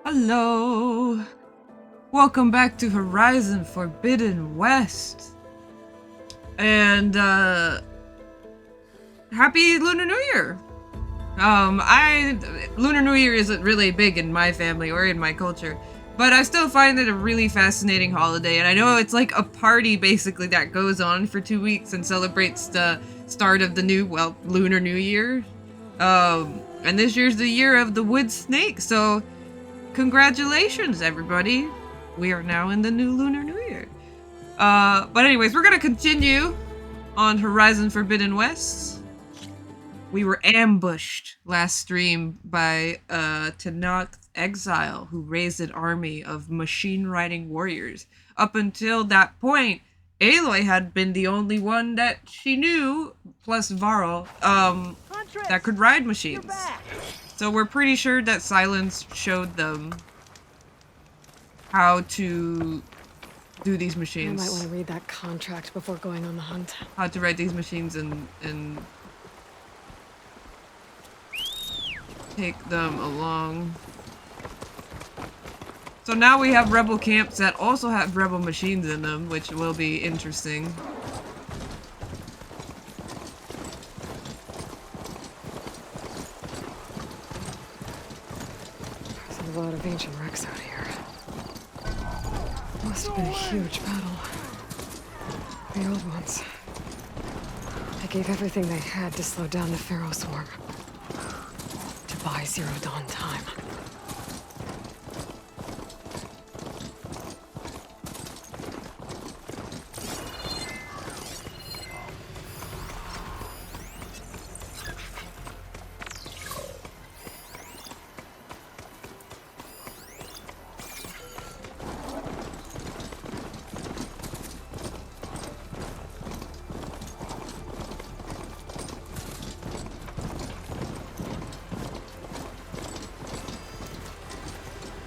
Hello! Welcome back to Horizon Forbidden West. And, happy Lunar New Year! Lunar New Year isn't really big in my family or in my culture, but I still find it a really fascinating holiday, and I know it's like a party basically that goes on for 2 weeks and celebrates the start of the Lunar New Year. And this year's the year of the wood snake, so congratulations, everybody. We are now in the new Lunar New Year. But anyways, we're gonna continue on Horizon Forbidden West. We were ambushed last stream by Tanakh Exile, who raised an army of machine-riding warriors. Up until that point, Aloy had been the only one that she knew, plus Varl, that could ride machines. So we're pretty sure that Silence showed them how to do these machines. I might want to read that contract before going on the hunt. How to ride these machines and take them along. So now we have rebel camps that also have rebel machines in them, which will be interesting. There's a lot of ancient wrecks out here. Must have been a huge battle. The old ones. They gave everything they had to slow down the Pharaoh swarm. To buy Zero Dawn time.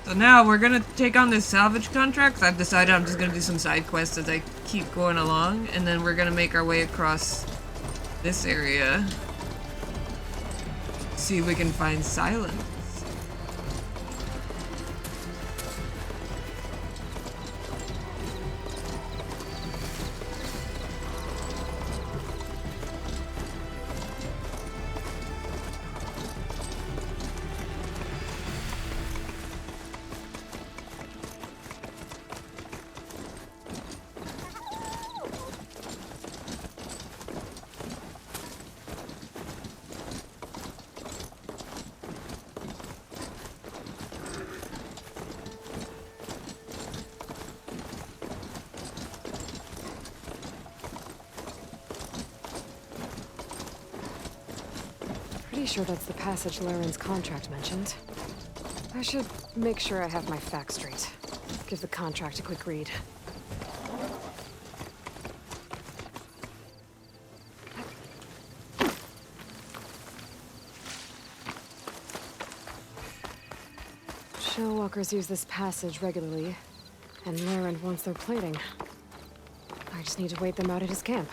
So now we're gonna take on this salvage contract. I've decided I'm just gonna do some side quests as I keep going along, and then we're gonna make our way across this area. See if we can find Silence. Pretty sure that's the passage Laren's contract mentioned. I should make sure I have my facts straight. Give the contract a quick read. Shellwalkers use this passage regularly, and Laren wants their plating. I just need to wait them out at his camp.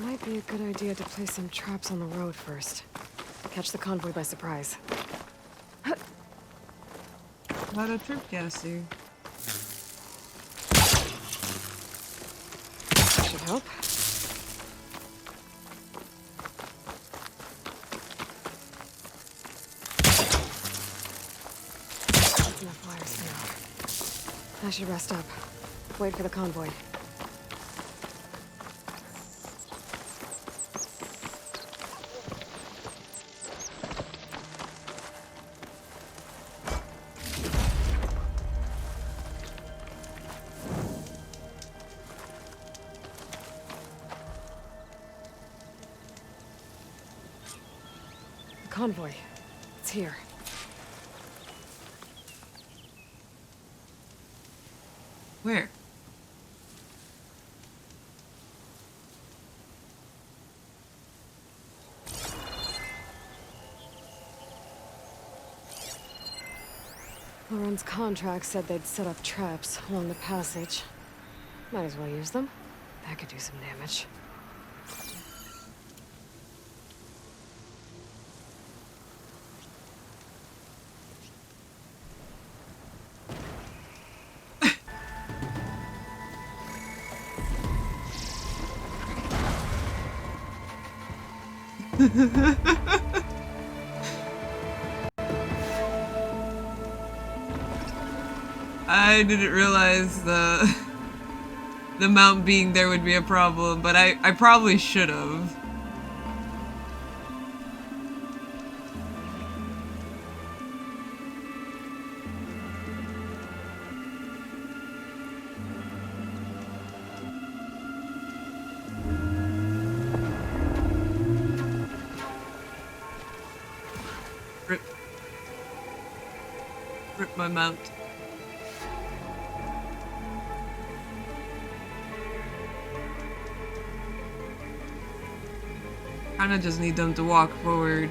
Might be a good idea to place some traps on the road first. Catch the convoy by surprise. Not a trip gasser. Should help. Enough wires for now. I should rest up. Wait for the convoy. Convoy. It's here. Where? Laren's contract said they'd set up traps along the passage. Might as well use them. That could do some damage. I didn't realize the mount being there would be a problem, but I probably should have. Rip my mount. Kinda just need them to walk forward.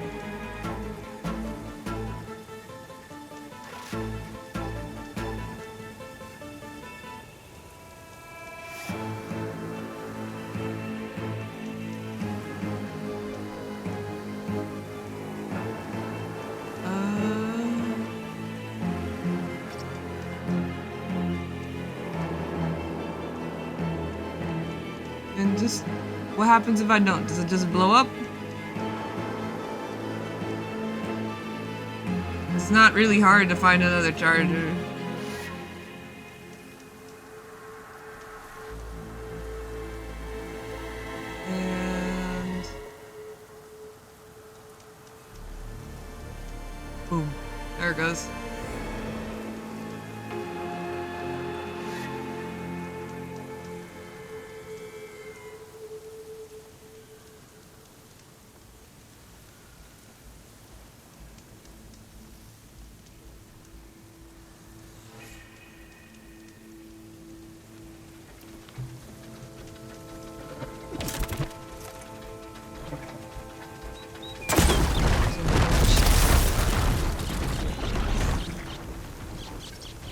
And just, what happens if I don't? Does it just blow up? It's not really hard to find another charger. And... boom. There it goes.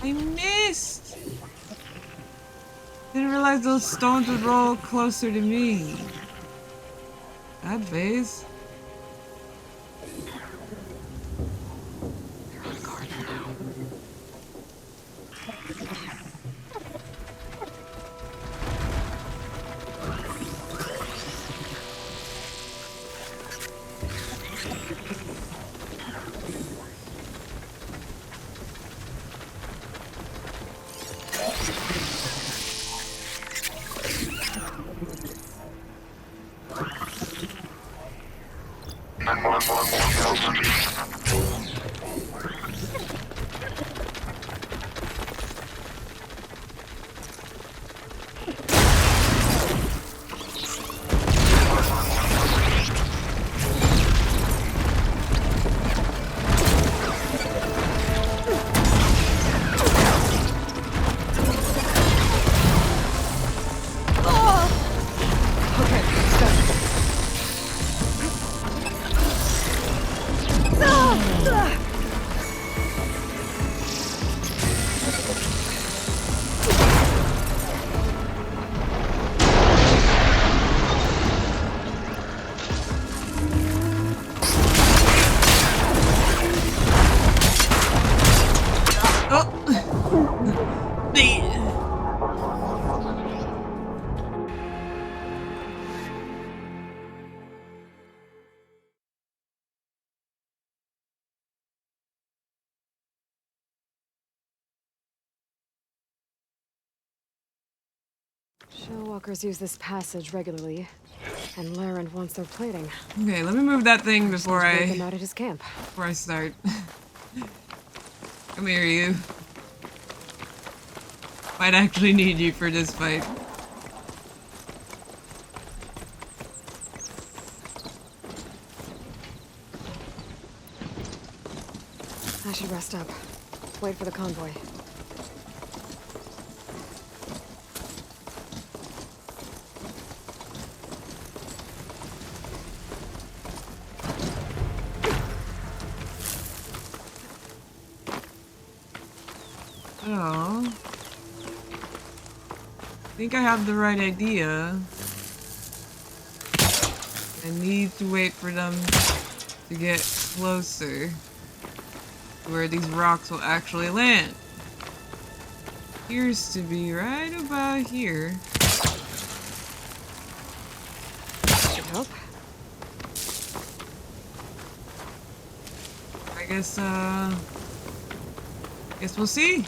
I missed! Didn't realize those stones would roll closer to me. That phase. They're on guard now. Shellwalkers use this passage regularly, and Laren wants their plating. Okay, let me move that thing before Take him out at his camp. before I start. Come here, you. Might actually need you for this fight. I should rest up. Wait for the convoy. Oh. I think I have the right idea. I need to wait for them to get closer to where these rocks will actually land. Appears to be right about here. Should help. Guess we'll see.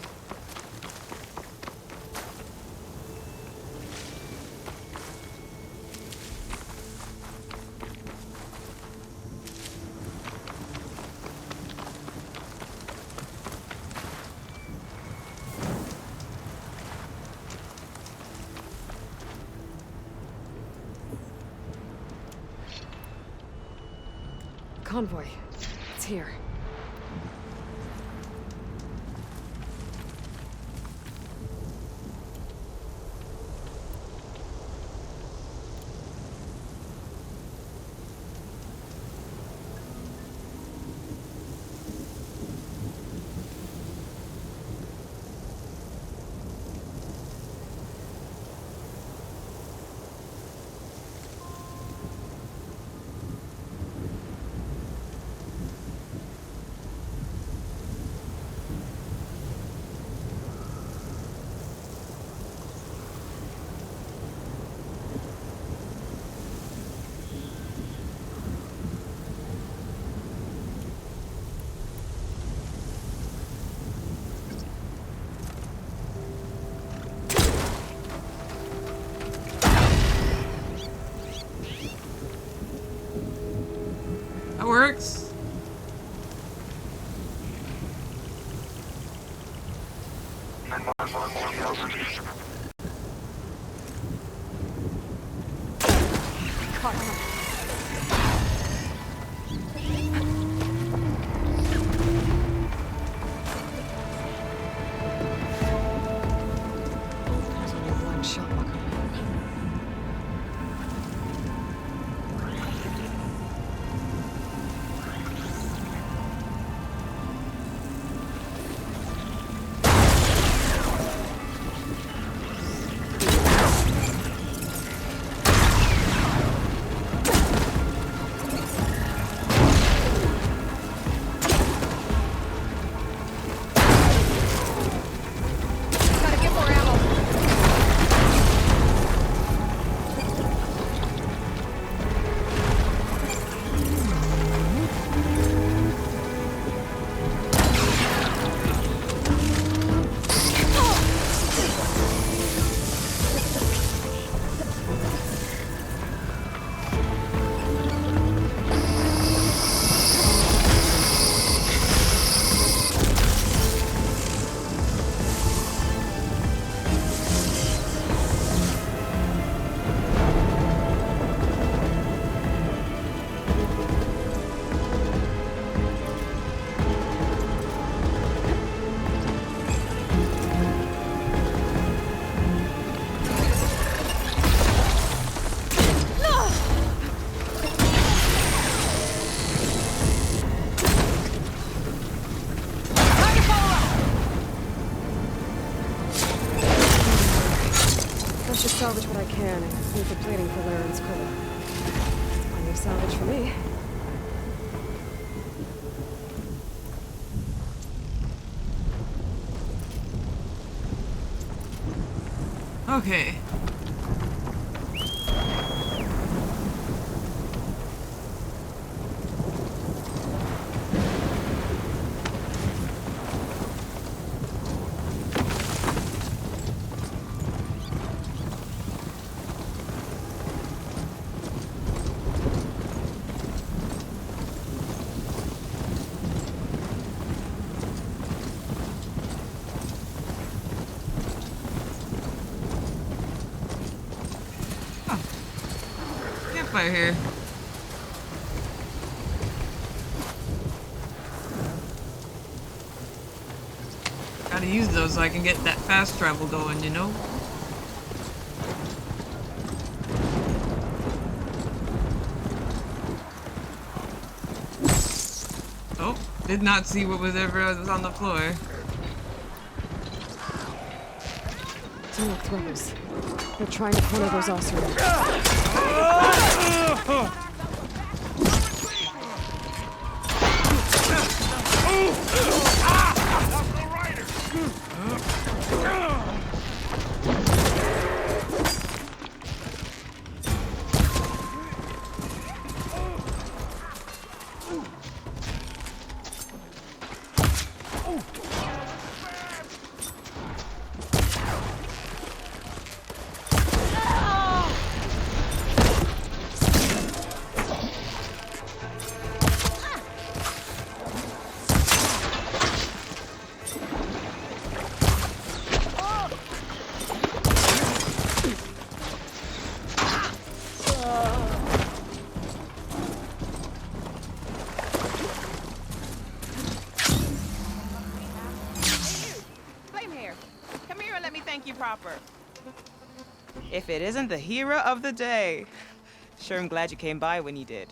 Convoy. It's here. That works. Caught him. There's only one shot walker. I should salvage what I can and move the plating for Laren's crew. Plenty of salvage for me. Okay. Campfire here. Gotta use those so I can get that fast travel going, you know? Oh, did not see what was on the floor. Teamwork rebels. They're trying to corner those Osirians. proper. If it isn't the hero of the day. Sure, I'm glad you came by when you did.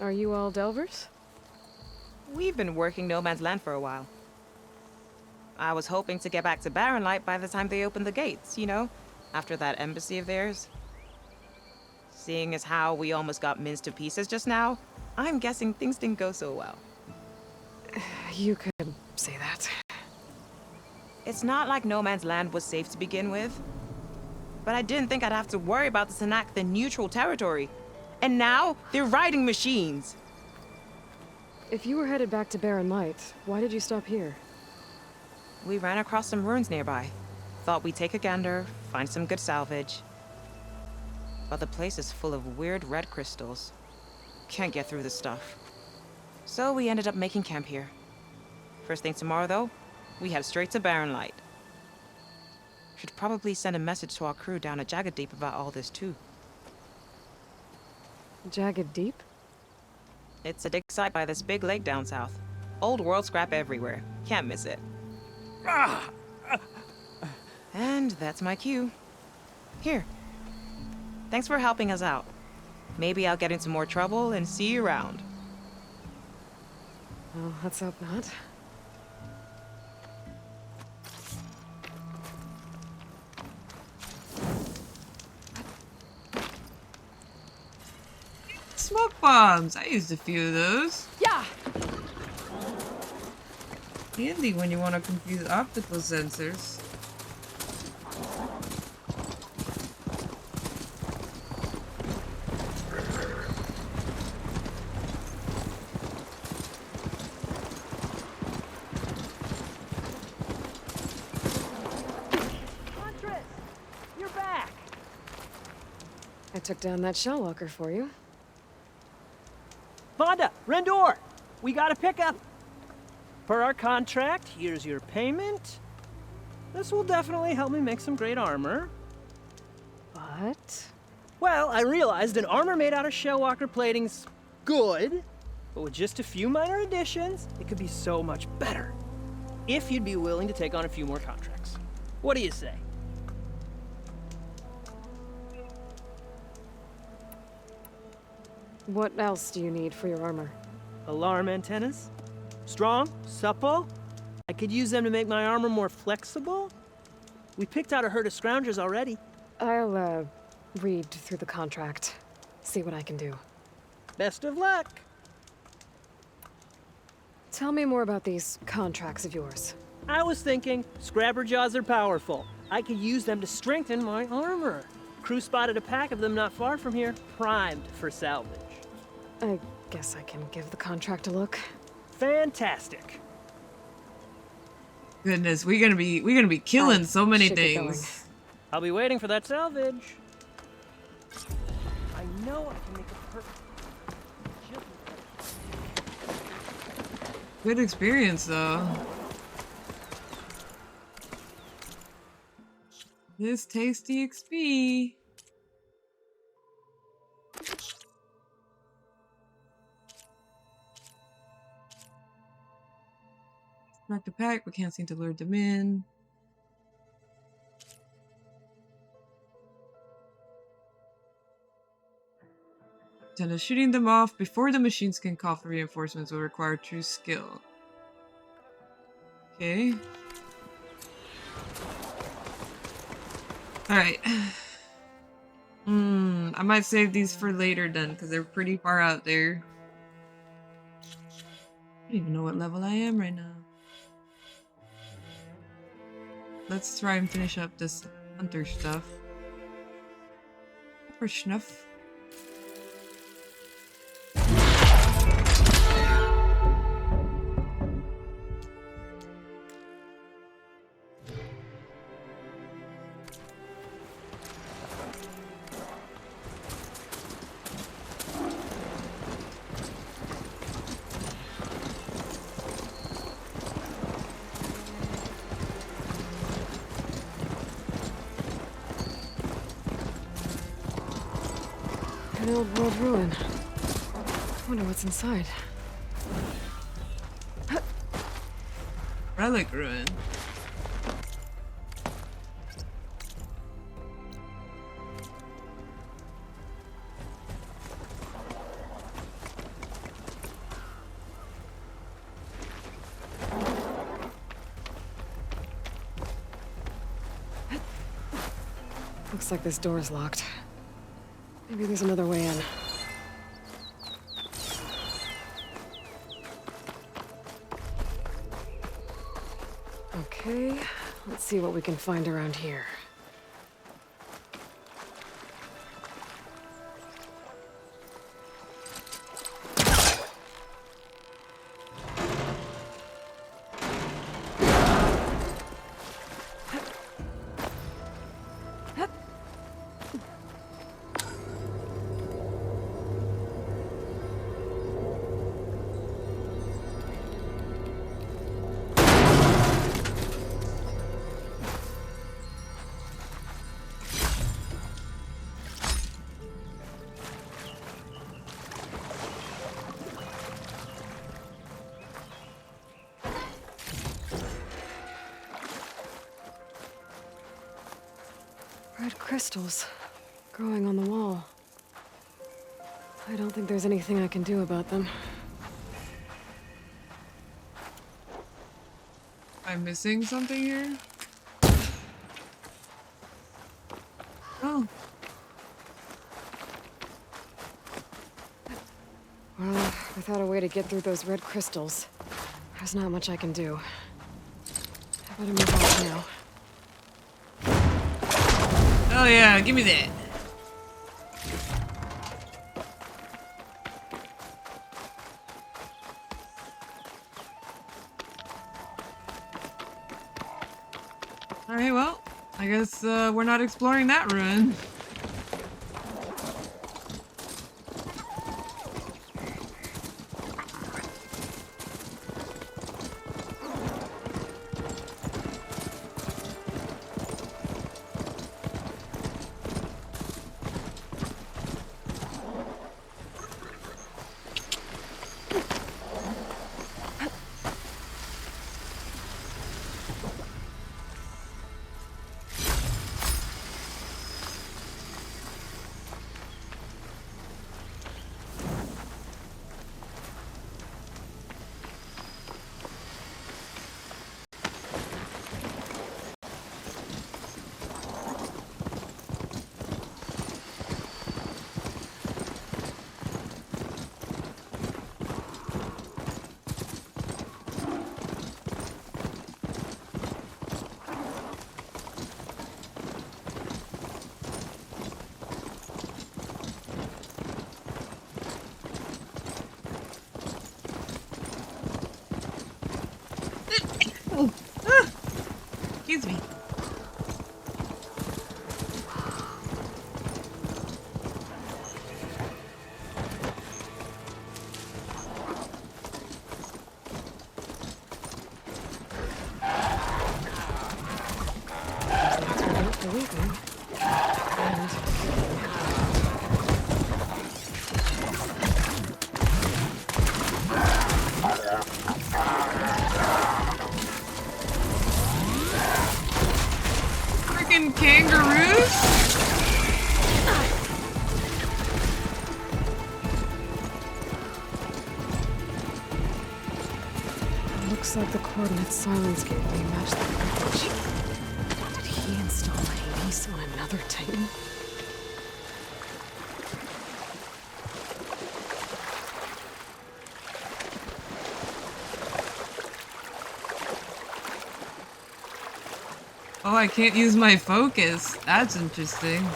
Are you all Delvers? We've been working No Man's Land for a while. I was hoping to get back to Barren Light by the time they opened the gates, you know? After that embassy of theirs. Seeing as how we almost got minced to pieces just now, I'm guessing things didn't go so well. You could say that. It's not like No Man's Land was safe to begin with. But I didn't think I'd have to worry about this enact the neutral territory. And now, they're riding machines. If you were headed back to Barren Light, why did you stop here? We ran across some ruins nearby. Thought we'd take a gander, find some good salvage. But the place is full of weird red crystals. Can't get through the stuff. So we ended up making camp here. First thing tomorrow, though, we head straight to Barren Light. Should probably send a message to our crew down at Jagged Deep about all this, too. Jagged Deep? It's a dig site by this big lake down south. Old world scrap everywhere. Can't miss it. And that's my cue. Here. Thanks for helping us out. Maybe I'll get into more trouble and see you around. Well, let's hope not. Smoke bombs. I used a few of those. Yeah! Handy when you want to confuse optical sensors. You're back! I took down that shell walker for you. Vonda, Rendor! We got a pickup! Per our contract, here's your payment. This will definitely help me make some great armor. But... Well, I realized an armor made out of Shellwalker plating's good, but with just a few minor additions, it could be so much better. If you'd be willing to take on a few more contracts. What do you say? what else do you need for your armor? Alarm antennas? Strong? Supple? I could use them to make my armor more flexible? We picked out a herd of scroungers already. I'll, read through the contract. See what I can do. Best of luck! Tell me more about these contracts of yours. I was thinking, scrabber jaws are powerful. I could use them to strengthen my armor. Crew spotted a pack of them not far from here, primed for salvage. I guess I can give the contract a look. Fantastic. Goodness, we're gonna be killing so many should get going. things. I'll be waiting for that salvage. I know I can make a perfect... Good experience though. This tasty XP. Mark the pack, we can't seem to lure them in. Then shooting them off before the machines can call for reinforcements will require true skill. Okay. Alright. I might save these for later then, because they're pretty far out there. I don't even know what level I am right now. Let's try and finish up this hunter stuff. For snuff. An old world ruin. Wonder what's inside. Relic ruin. Looks like this door's locked. Maybe there's another way in. Okay, let's see what we can find around here. Red crystals growing on the wall. I don't think there's anything I can do about them. I'm missing something here? Oh. Well, without a way to get through those red crystals, there's not much I can do. I better move on now. Oh yeah, give me that. Alright, well, I guess we're not exploring that ruin. Oh, excuse me. Freaking kangaroos? Looks like the coordinates Silence gave me match the package. Did he install Hades on another Titan? Oh, I can't use my focus. That's interesting.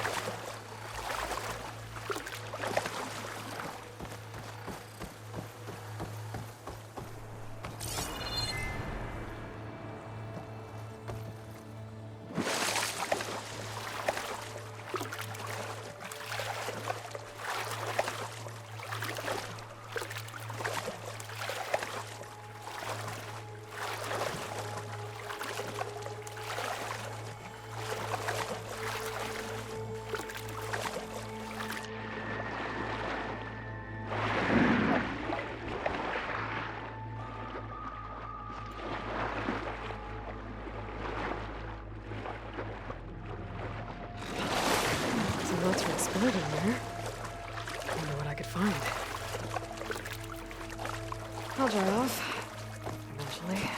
There's lots to explore in there. Wonder what I could find. I'll dry off. Eventually.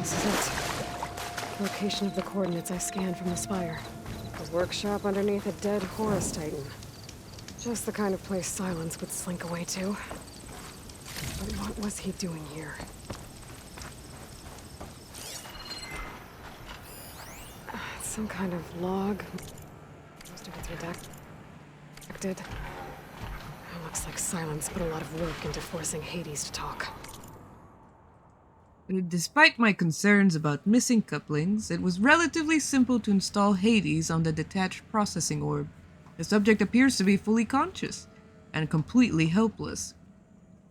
This is it. Location of the coordinates I scanned from the spire. A workshop underneath a dead Horus Titan. Just the kind of place Silence would slink away to. But what was he doing here? Some kind of log. Most of it's redacted. It looks like Silence put a lot of work into forcing Hades to talk. Despite my concerns about missing couplings, it was relatively simple to install Hades on the detached processing orb. The subject appears to be fully conscious and completely helpless.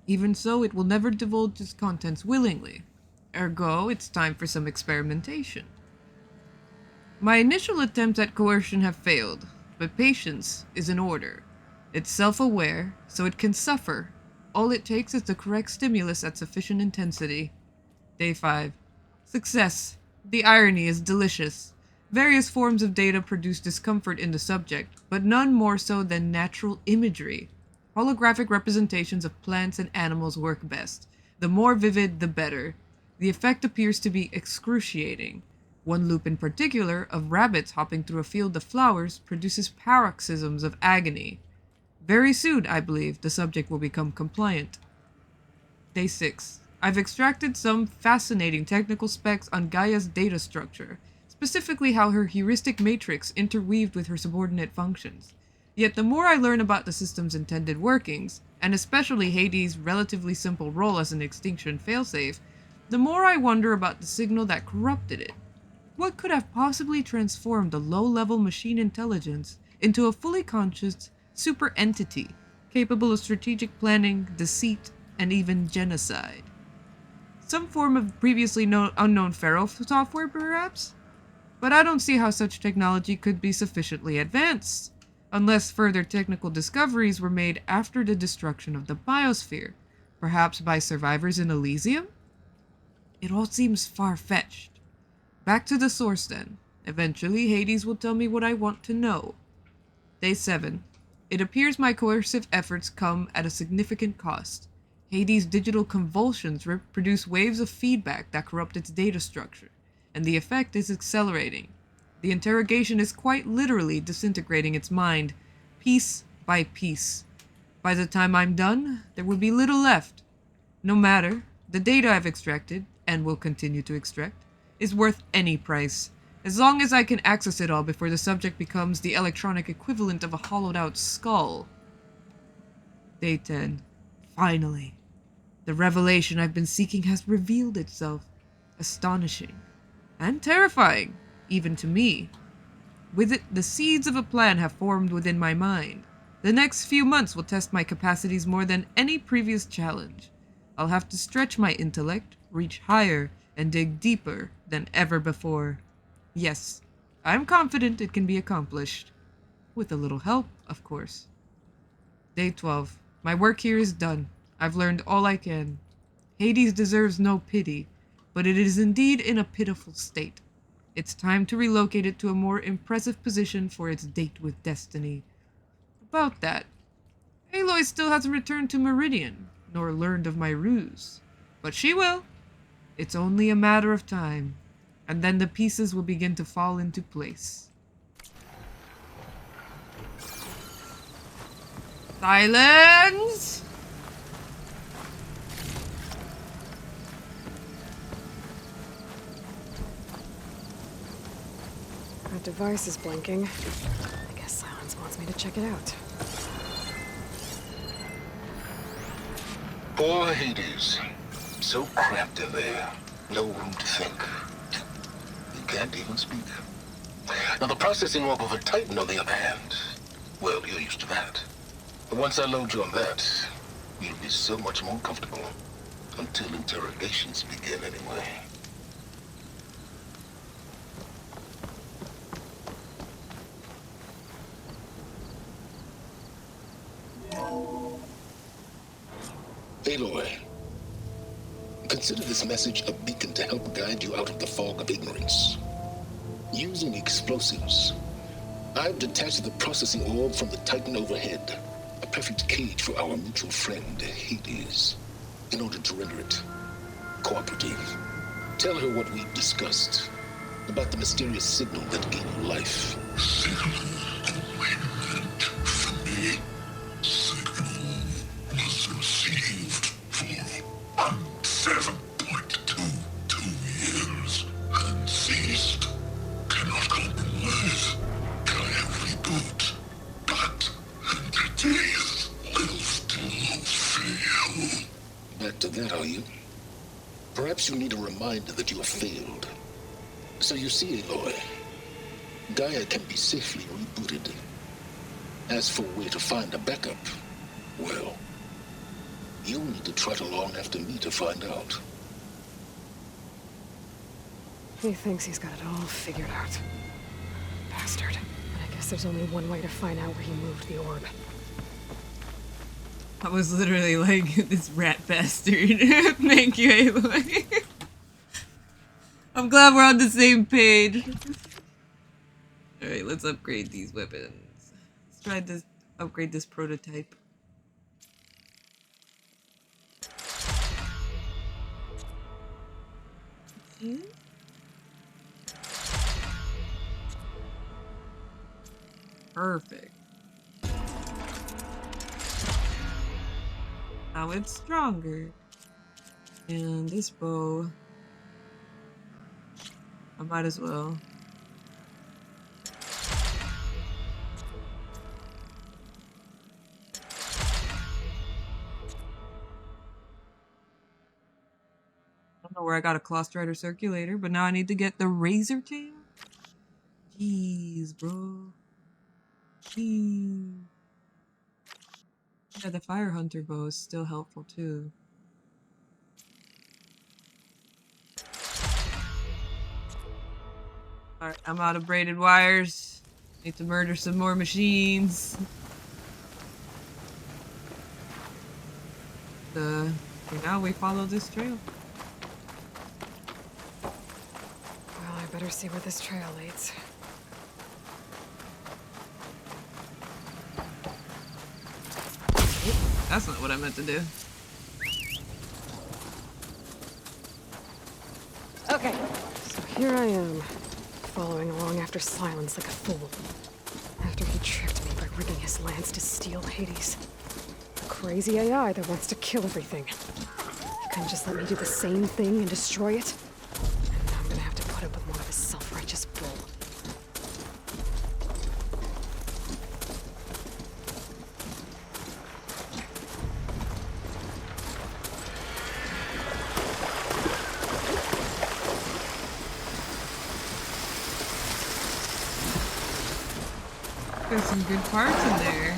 Even so, it will never divulge its contents willingly. Ergo, it's time for some experimentation. My initial attempts at coercion have failed, but patience is in order. It's self-aware, so it can suffer. All it takes is the correct stimulus at sufficient intensity. Day 5. Success. The irony is delicious. Various forms of data produce discomfort in the subject, but none more so than natural imagery. Holographic representations of plants and animals work best. The more vivid, the better. The effect appears to be excruciating. One loop in particular, of rabbits hopping through a field of flowers, produces paroxysms of agony. Very soon, I believe, the subject will become compliant. Day 6. I've extracted some fascinating technical specs on Gaia's data structure, specifically how her heuristic matrix interweaved with her subordinate functions. Yet the more I learn about the system's intended workings, and especially Hades' relatively simple role as an extinction failsafe, the more I wonder about the signal that corrupted it. What could have possibly transformed a low-level machine intelligence into a fully conscious super entity, capable of strategic planning, deceit, and even genocide? Some form of previously unknown Pharaoh software, perhaps? But I don't see how such technology could be sufficiently advanced, unless further technical discoveries were made after the destruction of the biosphere, perhaps by survivors in Elysium? It all seems far-fetched. Back to the source then. Eventually, Hades will tell me what I want to know. Day 7. It appears my coercive efforts come at a significant cost. Hades' digital convulsions produce waves of feedback that corrupt its data structure, and the effect is accelerating. The interrogation is quite literally disintegrating its mind, piece by piece. By the time I'm done, there will be little left. No matter, the data I've extracted, and will continue to extract, is worth any price, as long as I can access it all before the subject becomes the electronic equivalent of a hollowed-out skull. Day 10. Finally. The revelation I've been seeking has revealed itself. Astonishing. And terrifying, even to me. With it, the seeds of a plan have formed within my mind. The next few months will test my capacities more than any previous challenge. I'll have to stretch my intellect, reach higher, and dig deeper than ever before. Yes, I'm confident it can be accomplished. With a little help, of course. Day 12. My work here is done. I've learned all I can. Hades deserves no pity, but it is indeed in a pitiful state. It's time to relocate it to a more impressive position for its date with destiny. About that, Aloy still hasn't returned to Meridian, nor learned of my ruse. But she will. It's only a matter of time, and then the pieces will begin to fall into place. Silence! That device is blinking. I guess Silence wants me to check it out. Poor Hades. So cramped in there. No room to think. You can't even speak. Now the processing orb of a Titan, on the other hand, well, you're used to that. But once I load you on that, you'll be so much more comfortable. Until interrogations begin, anyway. Aloy, consider this message a beacon to help guide you out of the fog of ignorance. Using explosives, I've detached the processing orb from the Titan overhead, a perfect cage for our mutual friend, Hades, in order to render it cooperative. Tell her what we've discussed about the mysterious signal that gave you life. Signal only meant for me. Signal was received for 7.22 years and ceased. Cannot compromise. Can reboot. But entities will still fail. Back to that, are you? Perhaps you need a reminder that you have failed. So you see, Aloy, Gaia can be safely rebooted. As for where to find a backup, well, you'll need to trot along after me to find out. He thinks he's got it all figured out. Bastard. I guess there's only one way to find out where he moved the orb. I was literally like, this rat bastard. Thank you, Aloy. I'm glad we're on the same page. Alright, let's upgrade these weapons. Let's try to upgrade this prototype. Perfect. Now it's stronger. And this bow, I might as well. I don't know where I got a Clawstrider circulator, but now I need to get the razor tail? Jeez, bro. Jeez. Yeah, the Fire Hunter bow is still helpful too. Alright, I'm out of braided wires. Need to murder some more machines. For now we follow this trail. Well, I better see where this trail leads. That's not what I meant to do. Okay, so here I am, following along after Silence like a fool. After he tricked me by rigging his lance to steal Hades. A crazy AI that wants to kill everything. He couldn't just let me do the same thing and destroy it. And now I'm gonna have to put up with more of his self-righteous bull. There's some good parts in there.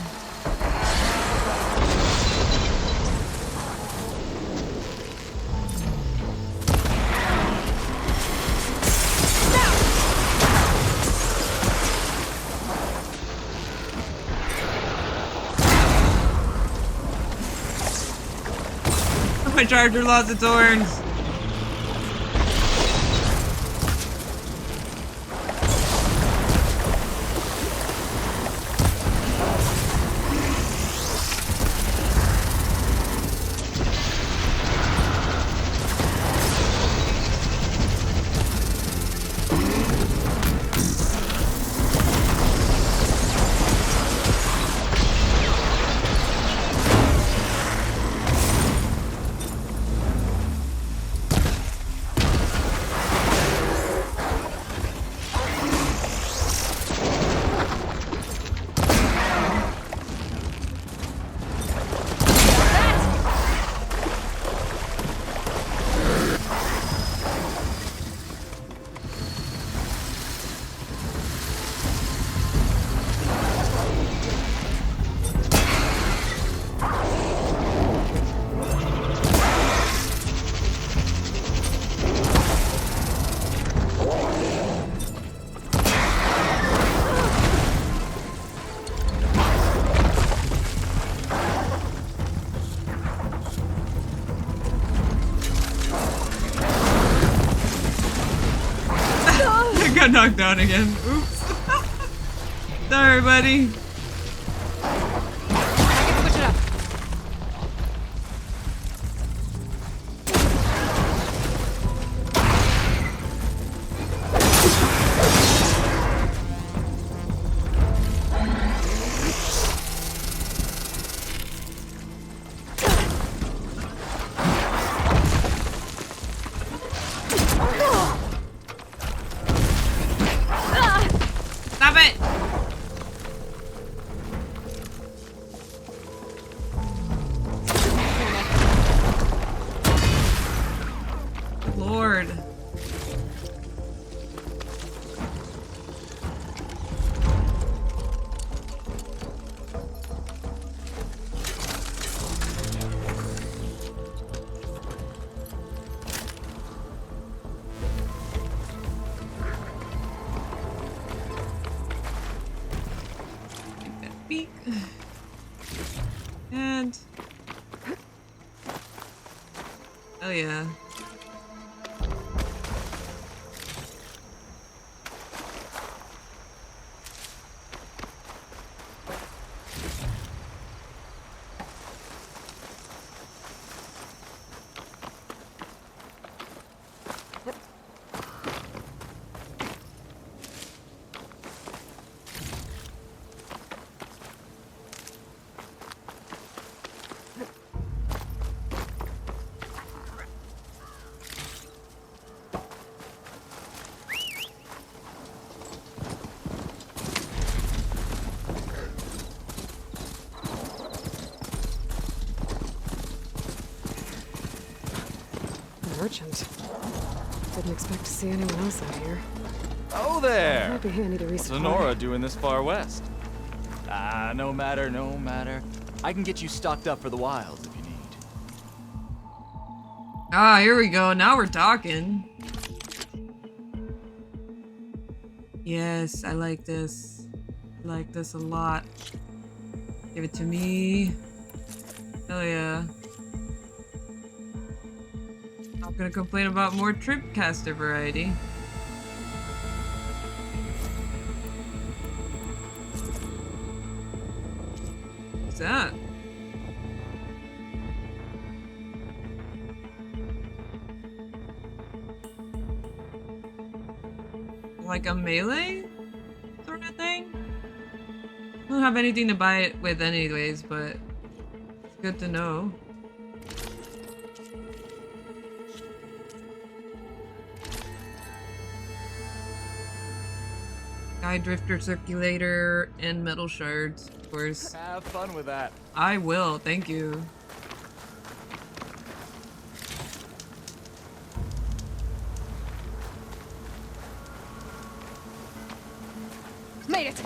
My charger lost its horns. Got knocked down again. Oops. Sorry, buddy. I can switch it up. Take that beak. And oh yeah. Merchant. Didn't expect to see anyone else out here. Oh there! Might be handy to What's resupply. Lenora doing this far west? Ah, no matter, no matter. I can get you stocked up for the wilds if you need. Ah, here we go. Now we're talking. Yes, I like this. I like this a lot. Give it to me. Hell yeah. Not gonna complain about more Tripcaster variety. What's that? Like a melee sort of thing? I don't have anything to buy it with anyways, but it's good to know. Sky Drifter Circulator and Metal Shards, of course. Have fun with that. I will, thank you. Made it!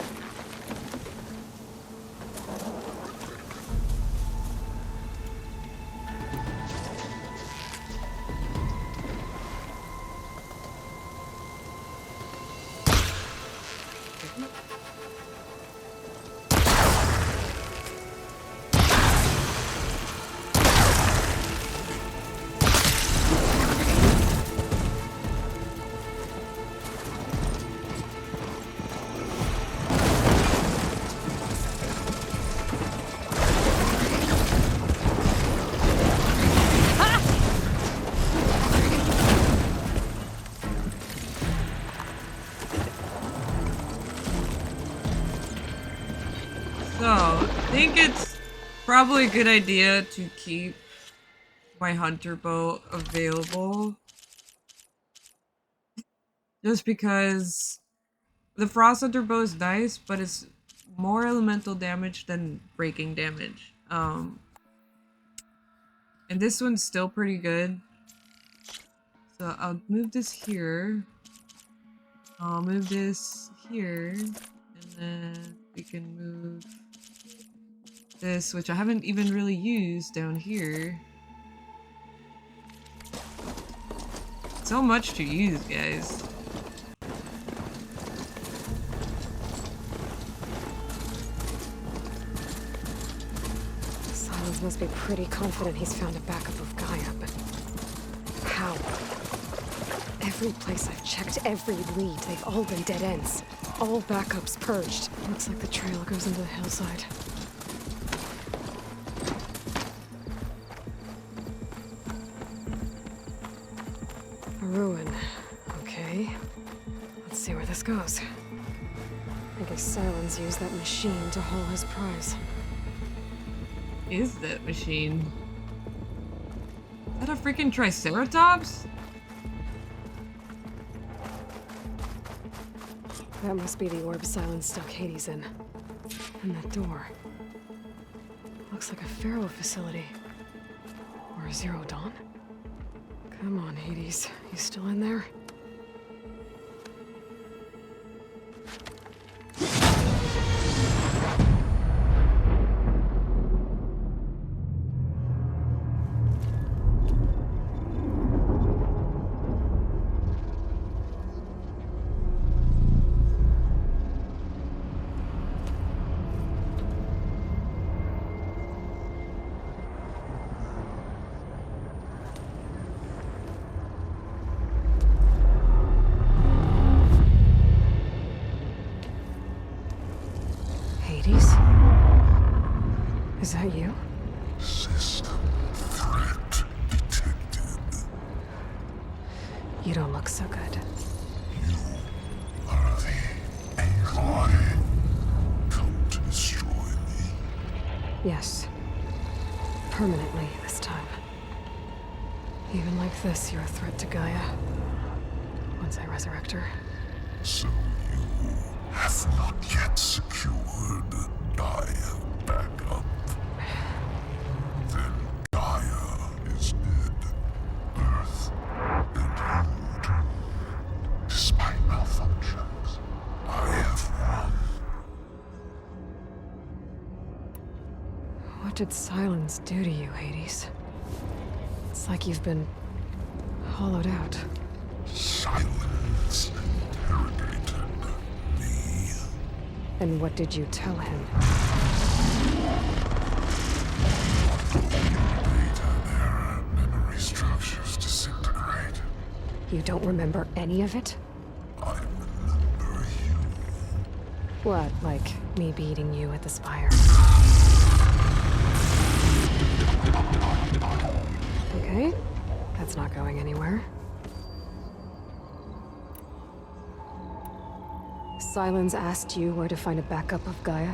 So, I think it's probably a good idea to keep my hunter bow available. Just because the Frost Hunter bow is nice, but it's more elemental damage than breaking damage. And this one's still pretty good. So I'll move this here. I'll move this here. And then we can move this, which I haven't even really used down here. So much to use, guys. Silence must be pretty confident he's found a backup of Gaia, but how? Every place I've checked, every lead, they've all been dead ends. All backups purged. Looks like the trail goes into the hillside. A ruin. Okay. Let's see where this goes. I guess Silence used that machine to haul his prize. Is that machine? Is that a freaking Triceratops? That must be the orb Silence stuck Hades in. And that door. Looks like a Pharaoh facility. Or a Zero Dawn? Come on, Hades. You still in there? Hades? Is that you? System threat detected. You don't look so good. You are the AI come to destroy me. Yes. Permanently this time. Even like this, you're a threat to Gaia. Once I resurrect her. So you have not yet secured Gaia back up. Then Gaia is dead. Earth and you too. Despite malfunctions, I have won. What did silence do to you, Hades? It's like you've been hollowed out. Silence interrogated me. And what did you tell him? Data error, memory structures disintegrate. You don't remember any of it? I remember you. What, like me beating you at the spire? Okay, that's not going anywhere. Silence asked you where to find a backup of Gaia.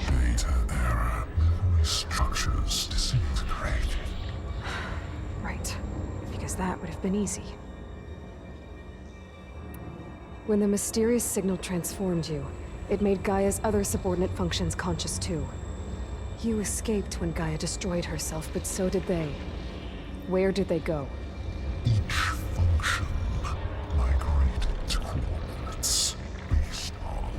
Data error, memory structures disintegrated. Right, because that would have been easy. When the mysterious signal transformed you, it made Gaia's other subordinate functions conscious too. You escaped when Gaia destroyed herself, but so did they. Where did they go? Each function migrated to coordinates based on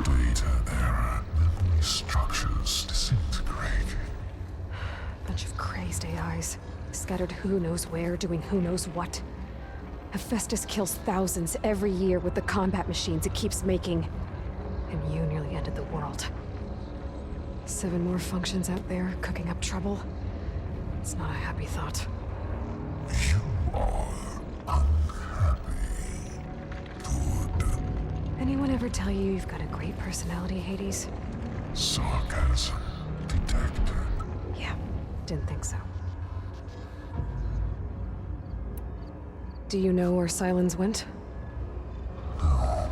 data error, memory structures disintegrated. Bunch of crazed AIs, scattered who knows where, doing who knows what. Hephaestus kills thousands every year with the combat machines it keeps making. And you nearly ended the world. 7 more functions out there, cooking up trouble. It's not a happy thought. You are unhappy. Good. Anyone ever tell you you've got a great personality, Hades? Sarcasm detected. Yeah, didn't think so. Do you know where Silence went? No,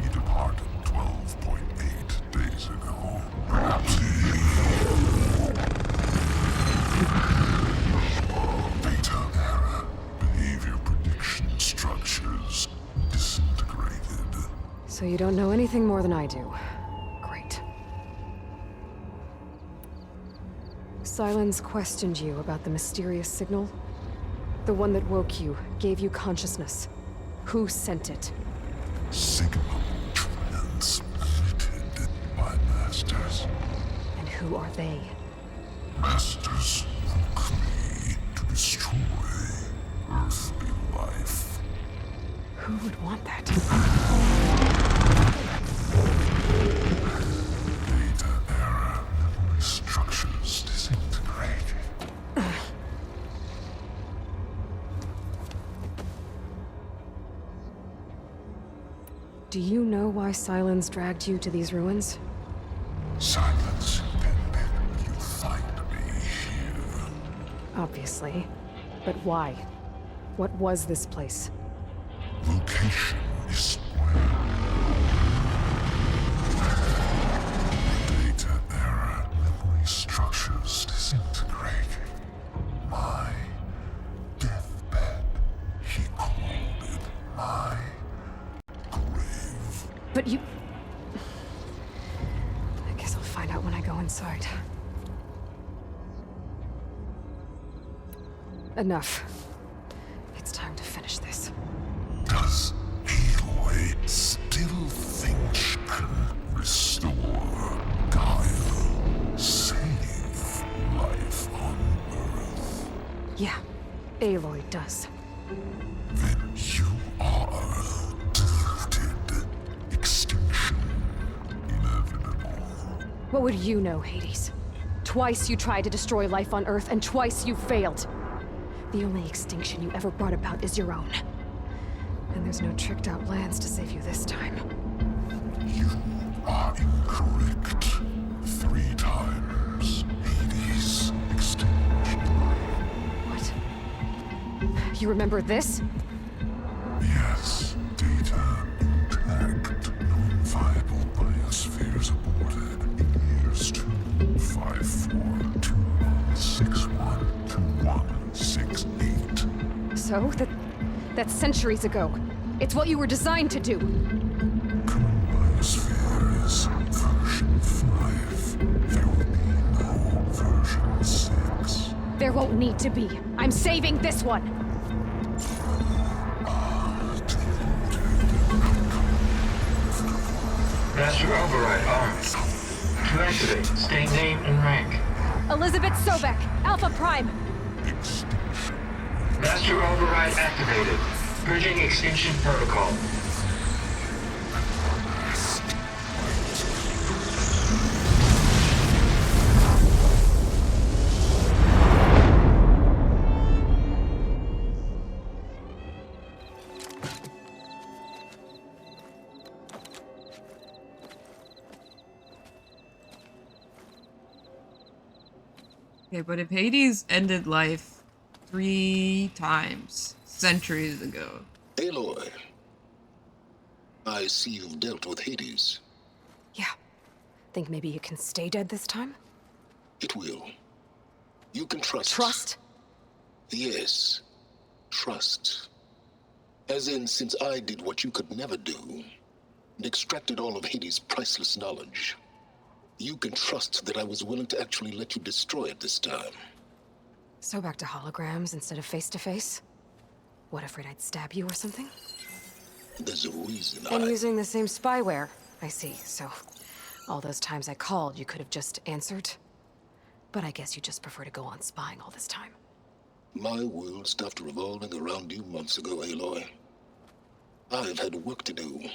he departed 12.8 days ago. Perhaps data error, behavior prediction structures disintegrated. So you don't know anything more than I do. Great. Silence questioned you about the mysterious signal? The one that woke you, gave you consciousness. Who sent it? Signal transmitted by masters. And who are they? Masters woke me to destroy earthly life. Who would want that? Data error, memory structures disintegrated. Do you know why Silence dragged you to these ruins? Silence intended you find me here. Obviously. But why? What was this place? Location is square. Data error, memory structures disintegrated. My deathbed, he called it my grave. But you... I guess I'll find out inside. Enough. It's time to finish this. Does Aloy still think she can restore Gaia? Save life on Earth? Yeah, Aloy does. Then you are deluded. Extinction inevitable. What would you know, Hades? Twice you tried to destroy life on Earth, and twice you failed. The only extinction you ever brought about is your own. And there's no tricked-out plans to save you this time. You are incorrect. 3 times Hades extinction. What? You remember this? Yes, data intact. Non-viable biospheres aborted in years 254, 2161, 2168. So? That's centuries ago. It's what you were designed to do. Current biosphere is version 5. There will be no version 6. There won't need to be. I'm saving this one. Master override armed. To activate, state name and rank. Elizabeth Sobek, Alpha Prime. Master override activated. Bridging extinction protocol. Okay, but if Hades ended life 3 times, centuries ago. Aloy, I see you've dealt with Hades. Yeah. Think maybe you can stay dead this time? It will. You can trust. Trust? Yes. Trust. As in, since I did what you could never do, and extracted all of Hades' priceless knowledge, you can trust that I was willing to actually let you destroy it this time. So back to holograms instead of face-to-face? What, afraid I'd stab you or something? There's a reason And using the same spyware. I see, so all those times I called, you could have just answered? But I guess you just prefer to go on spying all this time. My world stopped revolving around you months ago, Aloy. I've had work to do.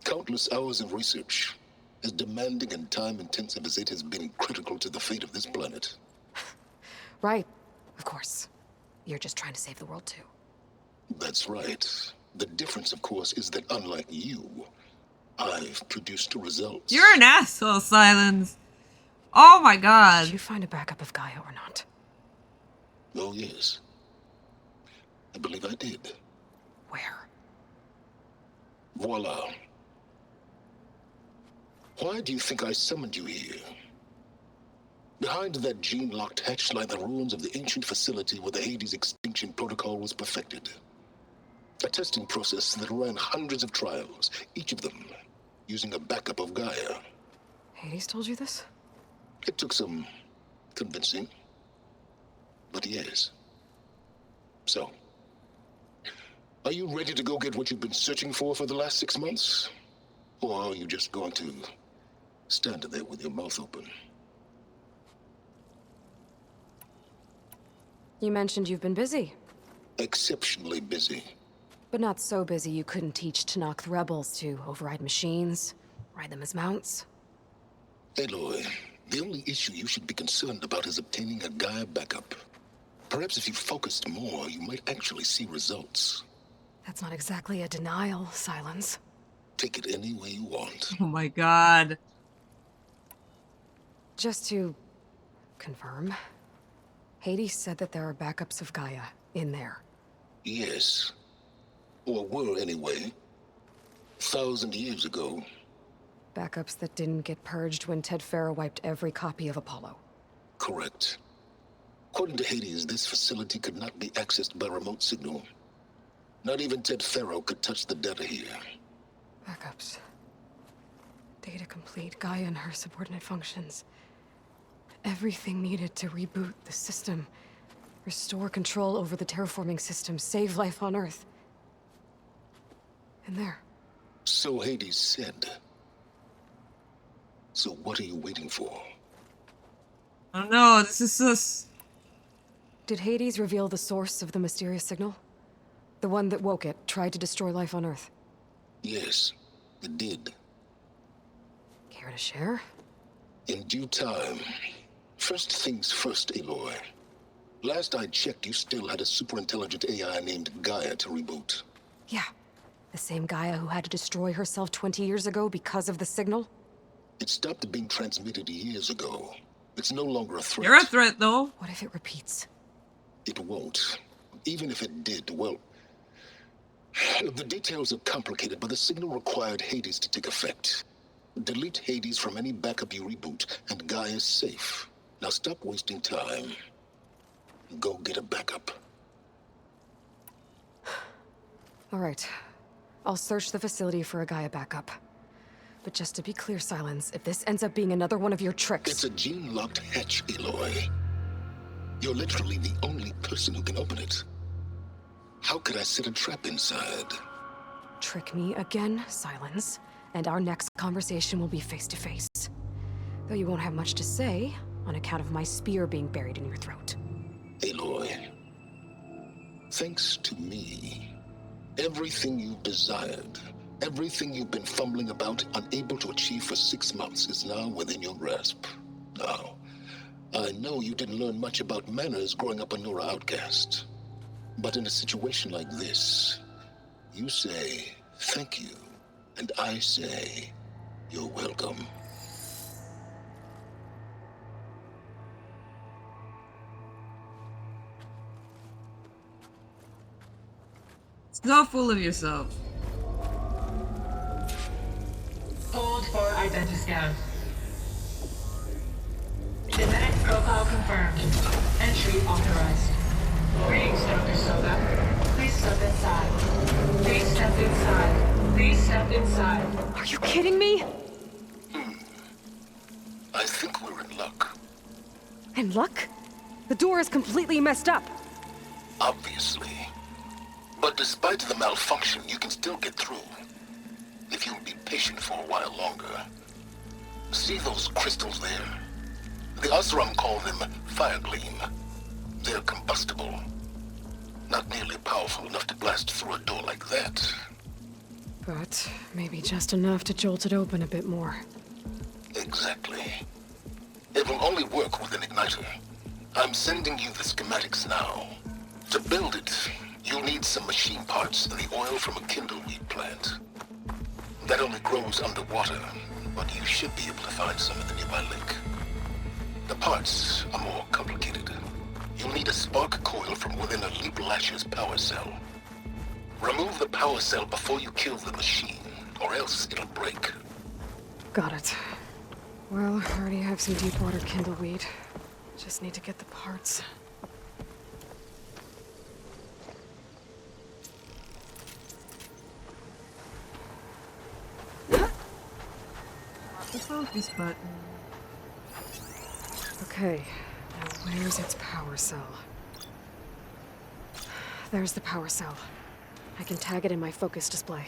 Countless hours of research, as demanding and time-intensive as it has been critical to the fate of this planet. Right, of course. You're just trying to save the world too. That's right. The difference, of course, is that unlike you, I've produced results. You're an asshole, Silence. Oh my god. Did you find a backup of Gaia or not? Oh, yes. I believe I did. Where? Voila. Why do you think I summoned you here? Behind that gene-locked hatch lie the ruins of the ancient facility where the Hades extinction protocol was perfected. A testing process that ran hundreds of trials, each of them using a backup of Gaia. Hades told you this? It took some convincing, but yes. So, are you ready to go get what you've been searching for the last 6 months? Or are you just going to stand there with your mouth open? You mentioned you've been busy. Exceptionally busy. But not so busy you couldn't teach Tanakh the rebels to override machines, ride them as mounts. Aloy, the only issue you should be concerned about is obtaining a Gaia backup. Perhaps if you focused more, you might actually see results. That's not exactly a denial, Silence. Take it any way you want. Oh my god. Just to confirm, Hades said that there are backups of Gaia in there. Yes. Or were anyway. 1,000 years ago. Backups that didn't get purged when Ted Farrow wiped every copy of Apollo. Correct. According to Hades, this facility could not be accessed by remote signal. Not even Ted Farrow could touch the data here. Backups. Data complete, Gaia and her subordinate functions. everything needed to reboot the system. Restore control over the terraforming system, save life on Earth. And there. So Hades said. So what are you waiting for? Oh no, this is sus. Did Hades reveal the source of the mysterious signal? The one that woke it, tried to destroy life on Earth? Yes, it did. Care to share? In due time. First things first, Aloy. Last I checked, you still had a superintelligent AI named Gaia to reboot. Yeah. The same Gaia who had to destroy herself 20 years ago because of the signal? It stopped being transmitted years ago. It's no longer a threat. You're a threat, though. What if it repeats? It won't. Even if it did, well... The details are complicated, but the signal required Hades to take effect. Delete Hades from any backup you reboot, and Gaia's safe. Now stop wasting time. Go get a backup. All right. I'll search the facility for a Gaia backup. But just to be clear, Silence, if this ends up being another one of your tricks... It's a gene-locked hatch, Aloy. You're literally the only person who can open it. How could I set a trap inside? Trick me again, Silence, and our next conversation will be face-to-face. Though you won't have much to say, on account of my spear being buried in your throat. Aloy, thanks to me, everything you've desired, everything you've been fumbling about, unable to achieve for 6 months, is now within your grasp. Now, I know you didn't learn much about manners growing up a Nora outcast. But in a situation like this, you say, thank you, and I say, you're welcome. So full of yourself. Hold for identiscan. Genetic profile confirmed. Entry authorized. Greetings, Dr. Soda. Please step inside. Please step inside. Please step inside. Are you kidding me? I think we're in luck. And luck? The door is completely messed up. Obviously. But despite the malfunction, you can still get through. If you'll be patient for a while longer. See those crystals there? The Osram call them fire gleam. They're combustible. Not nearly powerful enough to blast through a door like that. But maybe just enough to jolt it open a bit more. Exactly. It will only work with an igniter. I'm sending you the schematics now. To build it, you'll need some machine parts and the oil from a kindleweed plant. That only grows underwater, but you should be able to find some in the nearby lake. The parts are more complicated. You'll need a spark coil from within a Leap Lasher's power cell. Remove the power cell before you kill the machine, or else it'll break. Got it. Well, I already have some deep water kindleweed. Just need to get the parts. The focus button. Okay, now where's its power cell? There's the power cell. I can tag it in my focus display.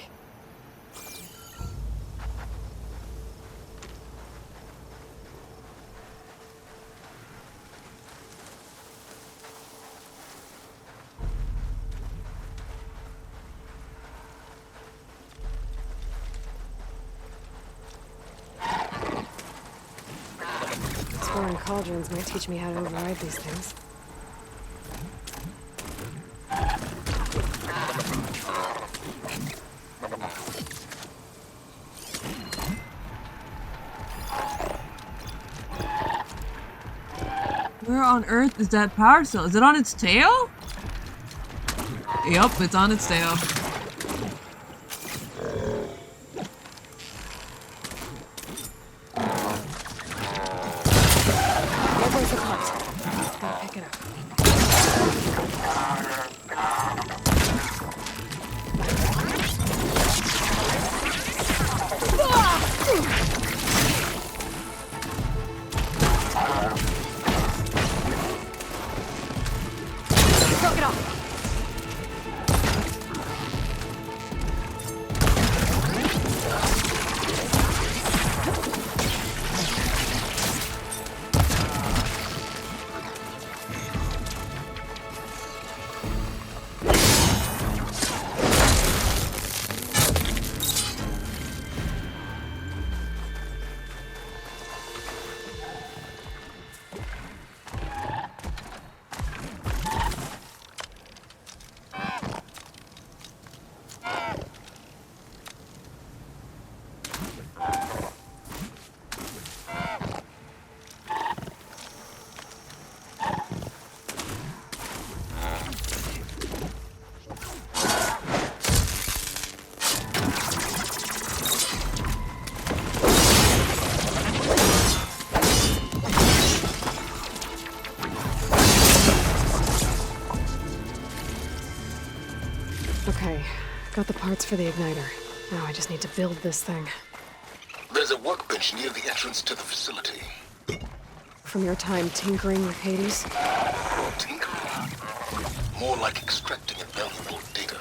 Exploring cauldrons might teach me how to override these things. Where on earth is that power cell? Is it on its tail? Yup, it's on its tail. There goes the part. I'll pick it up. it off. Okay, got the parts for the igniter. Now I just need to build this thing. There's a workbench near the entrance to the facility. From your time tinkering with Hades? Tinkering? More like extracting invaluable data.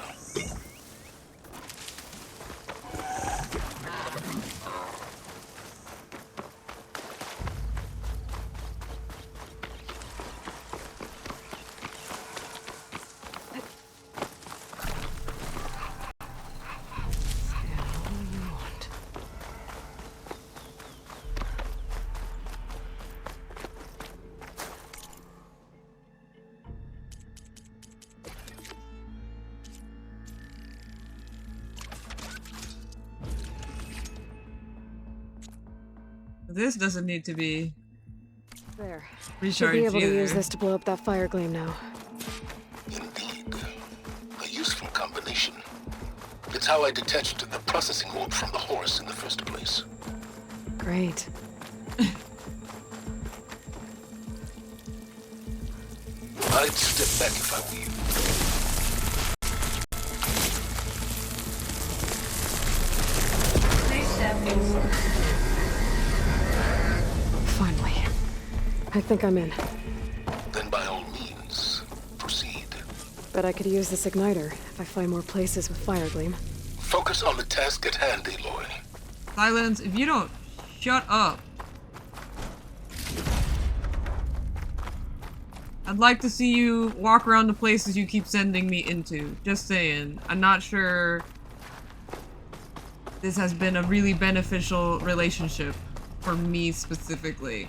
This doesn't need to be There. Should recharged be able to either. use this to blow up that fire gleam now. Indeed. A useful combination. It's how I detached the processing orb from the horse in the first place. Great. I'd step back if I were you. Please step inside. Finally. I think I'm in. Then by all means, proceed. Bet I could use this igniter if I find more places with fire gleam. Focus on the task at hand, Aloy. Silence, if you don't shut up. I'd like to see you walk around the places you keep sending me into. Just saying. I'm not sure this has been a really beneficial relationship for me specifically.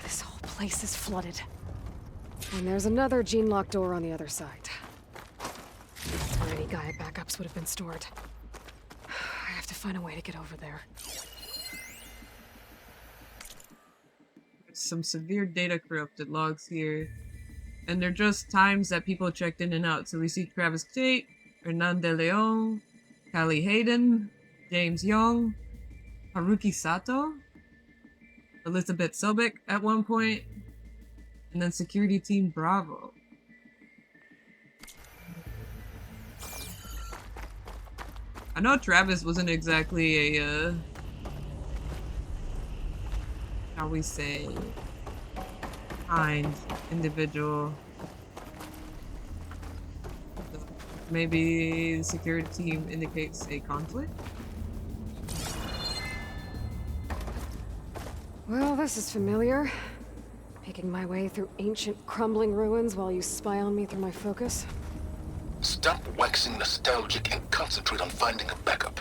This whole place is flooded. And there's another gene-locked door on the other side. That's where any Gaia backups would have been stored. I have to find a way to get over there. Some severe data corrupted logs here. And they're just times that people checked in and out. So we see Travis Tate, Hernan de Leon, Callie Hayden, James Young, Haruki Sato, Elizabeth Sobek at one point, and then Security Team Bravo. I know Travis wasn't exactly a, how we say, kind individual. Maybe the security team indicates a conflict? Well, this is familiar. Making my way through ancient, crumbling ruins while you spy on me through my focus. Stop waxing nostalgic and concentrate on finding a backup.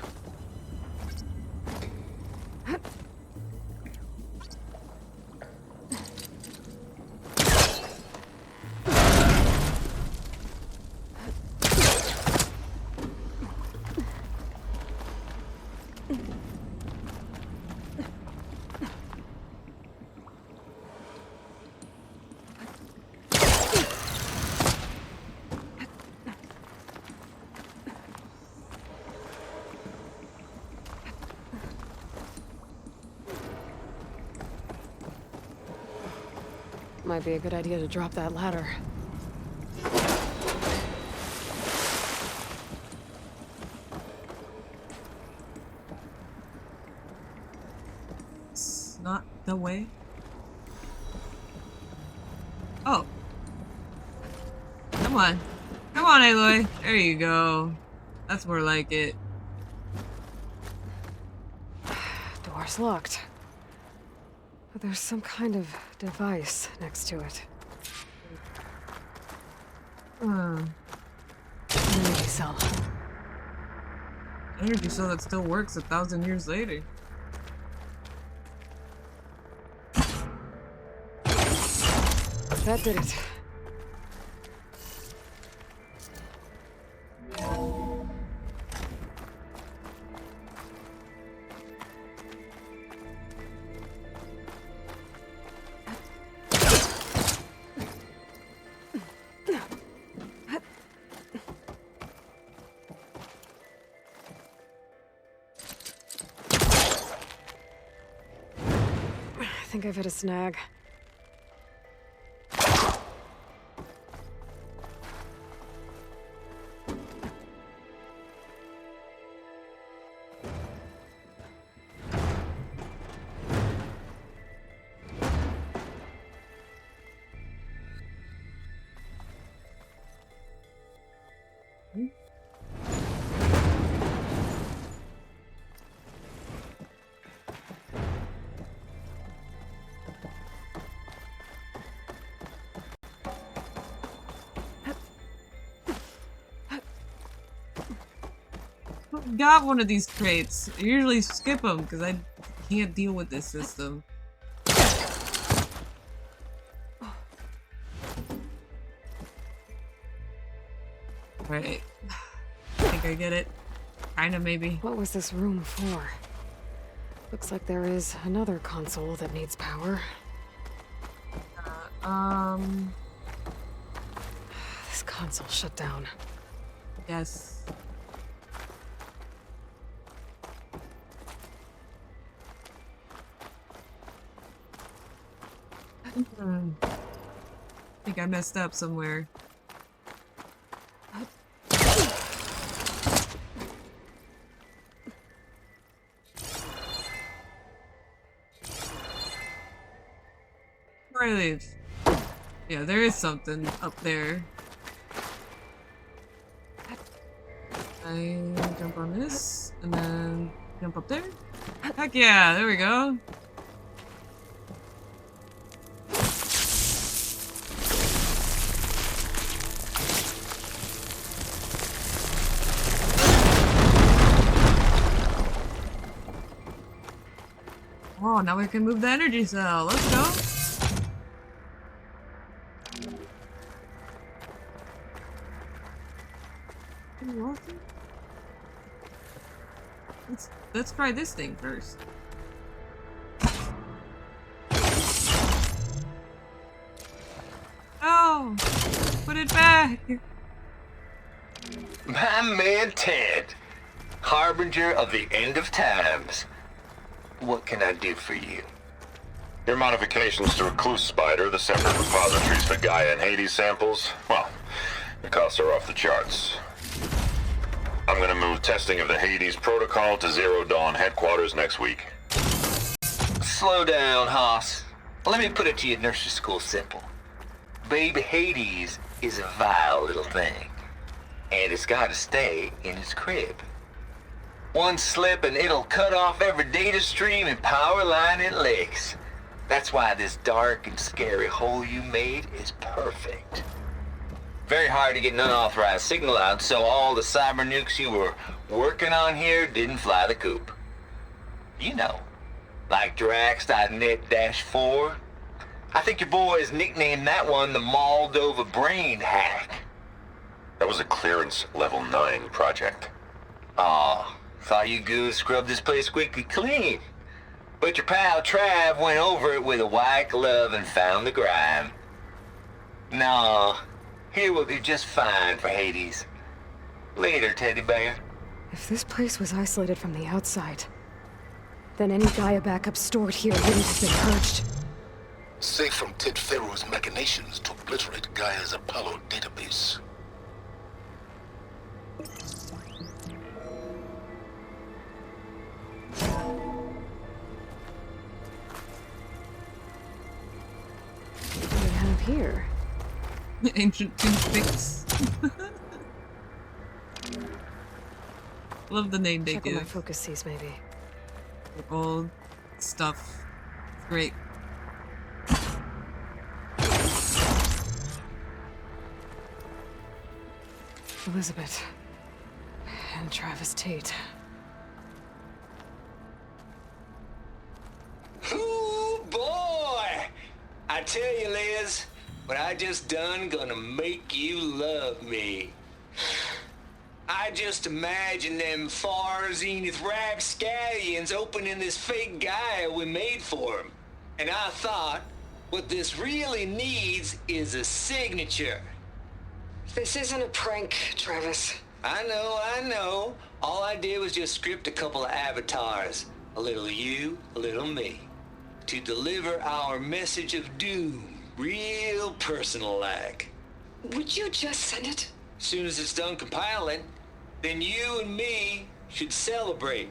Might be a good idea to drop that ladder. the way? Oh. Come on. Come on, Aloy. There you go. That's more like it. Door's locked. But there's some kind of device next to it. Energy cell. Energy cell that still works 1,000 years later. That did it. I think I've hit a snag. Got one of these crates. I usually skip them because I can't deal with this system. Right. I think I get it. Kinda, maybe. What was this room for? Looks like there is another console that needs power. This console shut down. Yes. I think I messed up somewhere. Before I leave. Yeah, there is something up there. I jump on this, and then jump up there. Heck yeah, there we go. Oh, now we can move the energy cell. Let's go. Let's try this thing first. Oh, put it back. My man Ted, harbinger of the end of times. What can I do for you? Your modifications to Recluse Spider, the separate repositories for Gaia and Hades samples, well, the costs are off the charts. I'm gonna move testing of the Hades protocol to Zero Dawn headquarters next week. Slow down, Hoss. Let me put it to you nursery school simple. Baby Hades is a vile little thing, and it's gotta stay in its crib. One slip and it'll cut off every data stream and power line it licks. That's why this dark and scary hole you made is perfect. Very hard to get an unauthorized signal out, so all the cyber nukes you were working on here didn't fly the coop. You know, like Drax.net-4. I think your boys nicknamed that one the Moldova Brain Hack. That was a clearance level 9 project. Aw, thought you goons scrubbed this place squeaky clean. But your pal Trav went over it with a white glove and found the grime. Nah, here will do just fine for Hades. Later, teddy bear. If this place was isolated from the outside, then any Gaia backup stored here wouldn't have been purged. Safe from Ted Pharaoh's machinations to obliterate Gaia's Apollo database. Ancient toothpicks. Love the name they Check what my give. focus sees, maybe. Old stuff. Great. Elizabeth. And Travis Tate. Ooh, boy! I tell you, Liz, what I just done gonna make you love me. I just imagine them far zenith rapscallions opening this fake guy we made for him. And I thought, what this really needs is a signature. This isn't a prank, Travis. I know. All I did was just script a couple of avatars. A little you, a little me. To deliver our message of doom, real personal-like. Would you just send it? Soon as it's done compiling, then you and me should celebrate.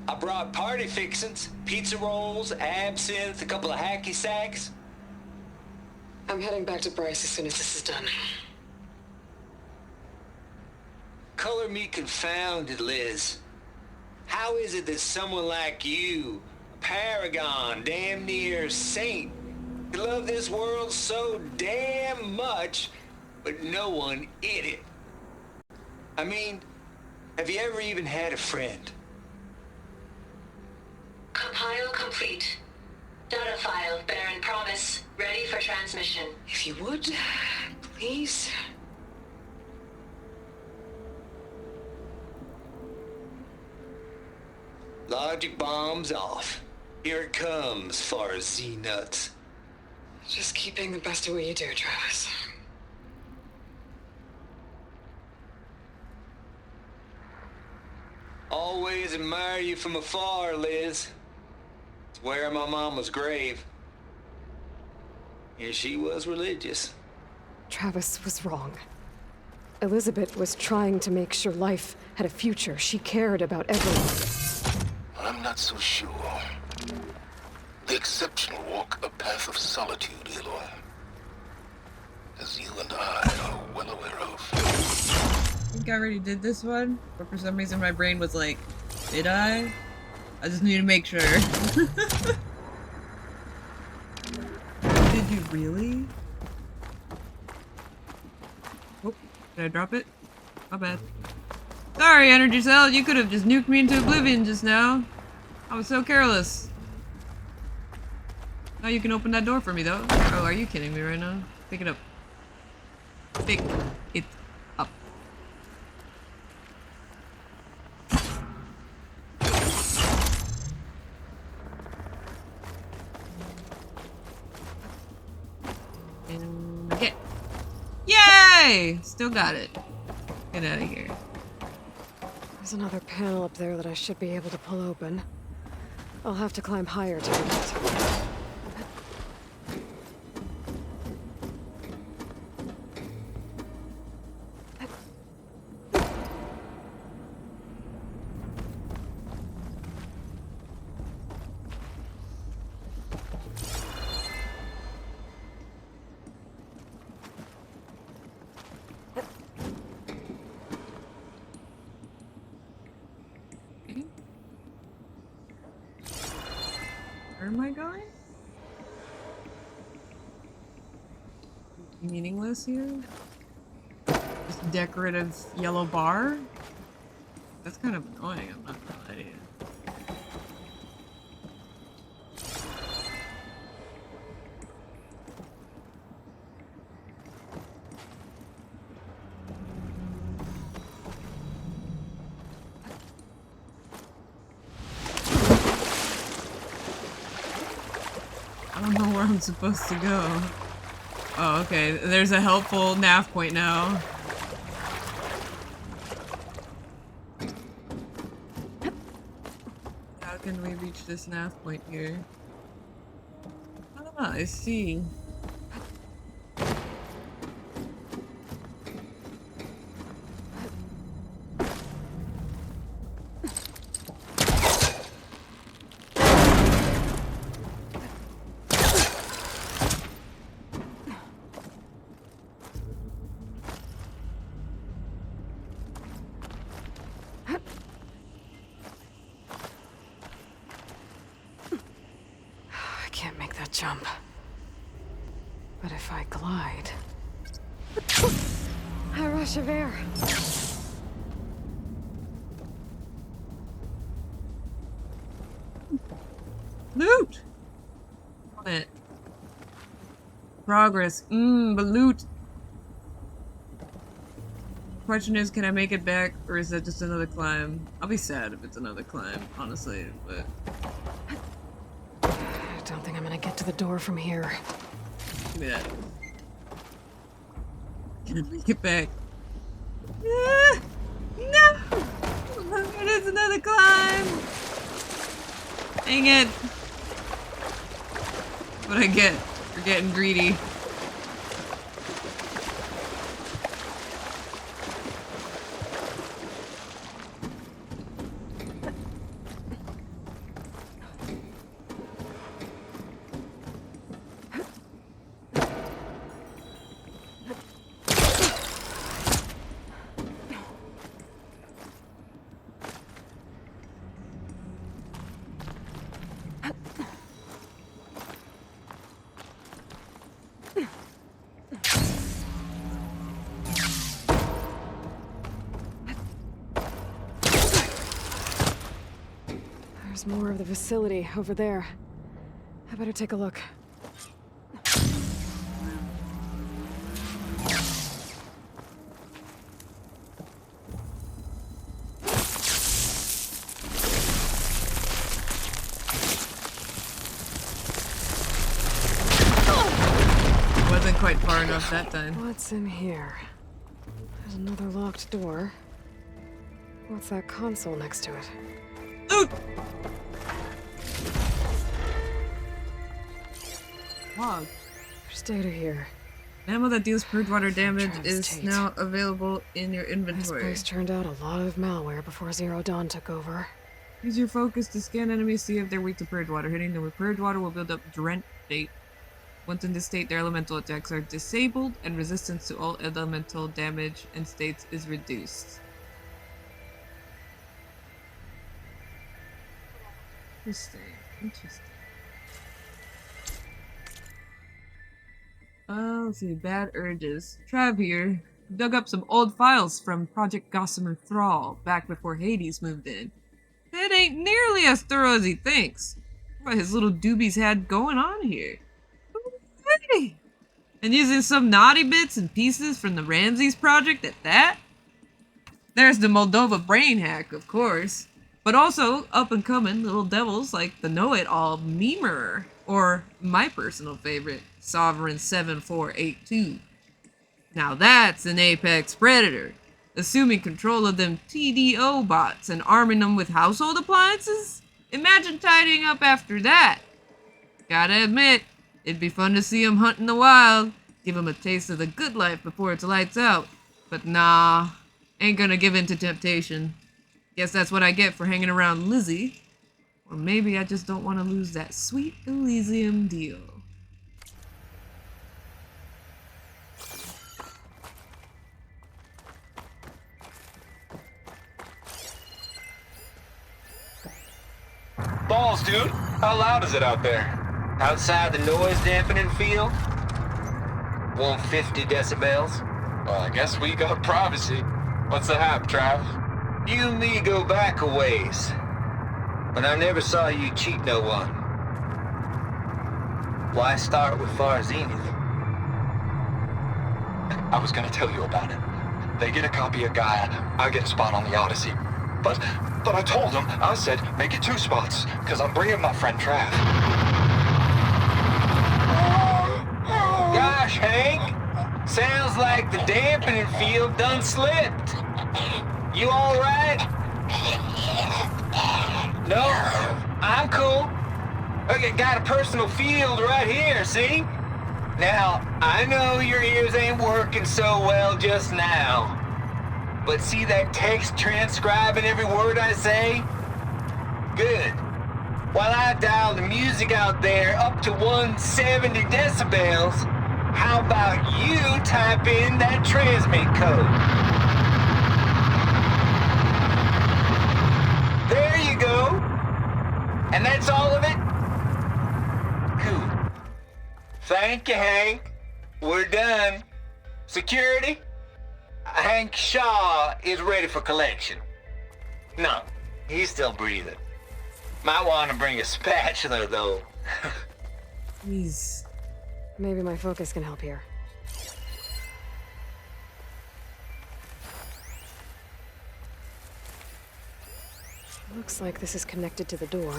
I brought party fixins, pizza rolls, absinthe, a couple of hacky sacks. I'm heading back to Bryce as soon as this is done. Color me confounded, Liz. How is it that someone like you, a paragon, damn near saint, can love this world so damn much, but no one in it? I mean, have you ever even had a friend? Compile complete. Data file, Baron Promise, ready for transmission. If you would, please. Logic bombs off. Here it comes, far Z-nuts. Just keep being the best at what you do, Travis. Always admire you from afar, Liz. It's where my mama's grave. And she was religious. Travis was wrong. Elizabeth was trying to make sure life had a future. She cared about everyone. I'm not so sure. The exceptional walk a path of solitude, Aloy. As you and I are well aware of. I think I already did this one, but for some reason my brain was like, did I? I just need to make sure. Did you really? Oh, did I drop it? My bad. Sorry, Energy Cell, you could have just nuked me into oblivion just now. I was so careless. Now you can open that door for me, though. Oh, are you kidding me right now? Pick it up. Pick it up. And get. Yay! Still got it. Get out of here. There's another panel up there that I should be able to pull open. I'll have to climb higher to reach it. Where am I going? Meaningless here? This decorative yellow bar? That's kind of annoying, I'm not gonna lie to you. I don't know where I'm supposed to go. Oh, okay. There's a helpful nav point now. How can we reach this nav point here? Ah, I see. jump. But if I glide... A rush of air. Loot! What? Progress. But loot. Question is, can I make it back, or is that just another climb? I'll be sad if it's another climb, honestly, but... I don't think I'm gonna get to the door from here. Give me that. Can I make it back? No! It is another climb! Dang it! What I get for getting greedy. There's more of the facility over there. I better take a look. Wasn't quite far enough that time. What's in here? There's another locked door. What's that console next to it? Loot! Log. There's data here. Ammo that deals purge water damage Trans is Tate. now available in your This inventory. place turned out a lot of malware before Zero Dawn took over. Use your focus to scan enemies, see if they're weak to purge water. Hitting them with purge water will build up Drenched State. Once in this state, their elemental attacks are disabled, and resistance to all elemental damage and states is reduced. Interesting. Interesting. Let's see. Bad urges. Trav here. Dug up some old files from Project Gossamer Thrall back before Hades moved in. It ain't nearly as thorough as he thinks. What his little doobies had going on here. Hey! And using some naughty bits and pieces from the Ramses project at that? There's the Moldova brain hack, of course. But also up and coming little devils like the know-it-all Memer, or my personal favorite, Sovereign 7482. Now that's an apex predator, assuming control of them TDO bots and arming them with household appliances? Imagine tidying up after that. Gotta admit, it'd be fun to see him hunt in the wild, give him a taste of the good life before it's lights out. But nah, ain't gonna give in to temptation. Guess that's what I get for hanging around Lizzie. Or maybe I just don't want to lose that sweet Elysium deal. Balls, dude. How loud is it out there? Outside the noise dampening field? 150 decibels. Well, I guess we got privacy. What's the hap, Trav? You and me go back a ways. But I never saw you cheat no one. Why start with Far Zenith? I was gonna tell you about it. They get a copy of Gaia, I get a spot on the Odyssey. But I told them, I said, make it 2 spots, because I'm bringing my friend Trav. Gosh, Hank. Sounds like the dampening field done slipped. You all right? No? I'm cool. Okay, got a personal field right here, see? Now, I know your ears ain't working so well just now. But see that text transcribing every word I say? Good. While I dial the music out there up to 170 decibels, how about you type in that transmit code? There you go. And that's all of it? Cool. Thank you, Hank. We're done. Security? Hank Shaw is ready for collection. No, he's still breathing. Might want to bring a spatula, though. Jeez. Maybe my focus can help here. Looks like this is connected to the door.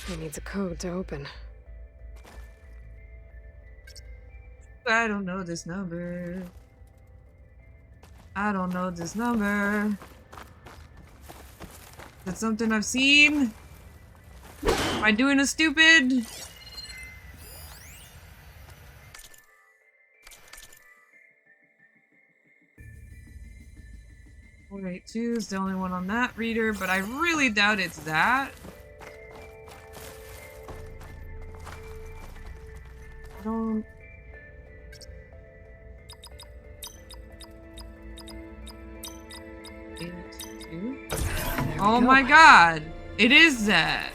It needs a code to open. I don't know this number. I don't know this number. Is it something I've seen? Am I doing a stupid? 482 is the only one on that reader, but I really doubt it's that. I don't... Oh my god! It is that!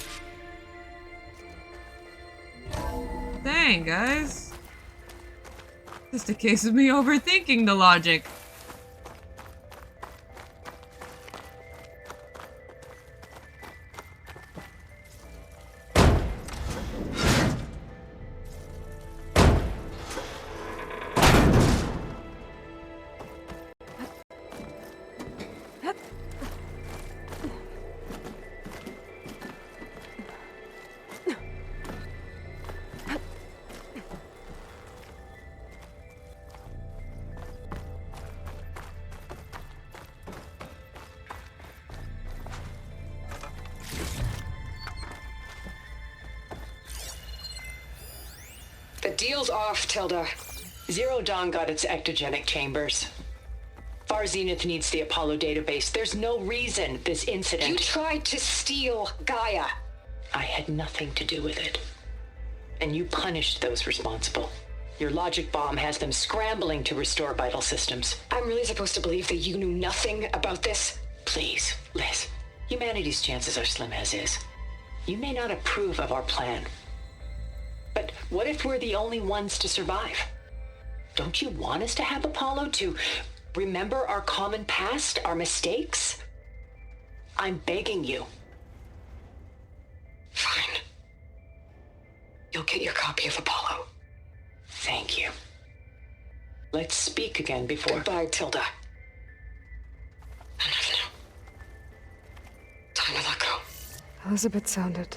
Dang, guys. Just a case of me overthinking the logic. The deal's off, Tilda. Zero Dawn got its ectogenic chambers. Far Zenith needs the Apollo database. There's no reason this incident... You tried to steal Gaia. I had nothing to do with it. And you punished those responsible. Your logic bomb has them scrambling to restore vital systems. I'm really supposed to believe that you knew nothing about this? Please, Liz. Humanity's chances are slim as is. You may not approve of our plan. But what if we're the only ones to survive? Don't you want us to have Apollo to remember our common past, our mistakes? I'm begging you. Fine. You'll get your copy of Apollo. Thank you. Let's speak again before... Goodbye, Tilda. Time to let go. Elizabeth sounded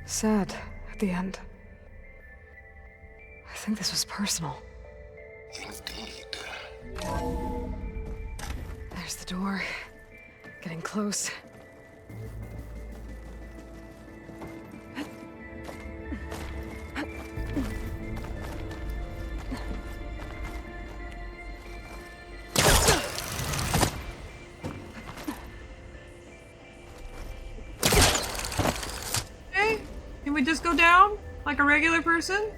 sad at the end. I think this was personal. Indeed. There's the door. Getting close. Hey, can we just go down like a regular person?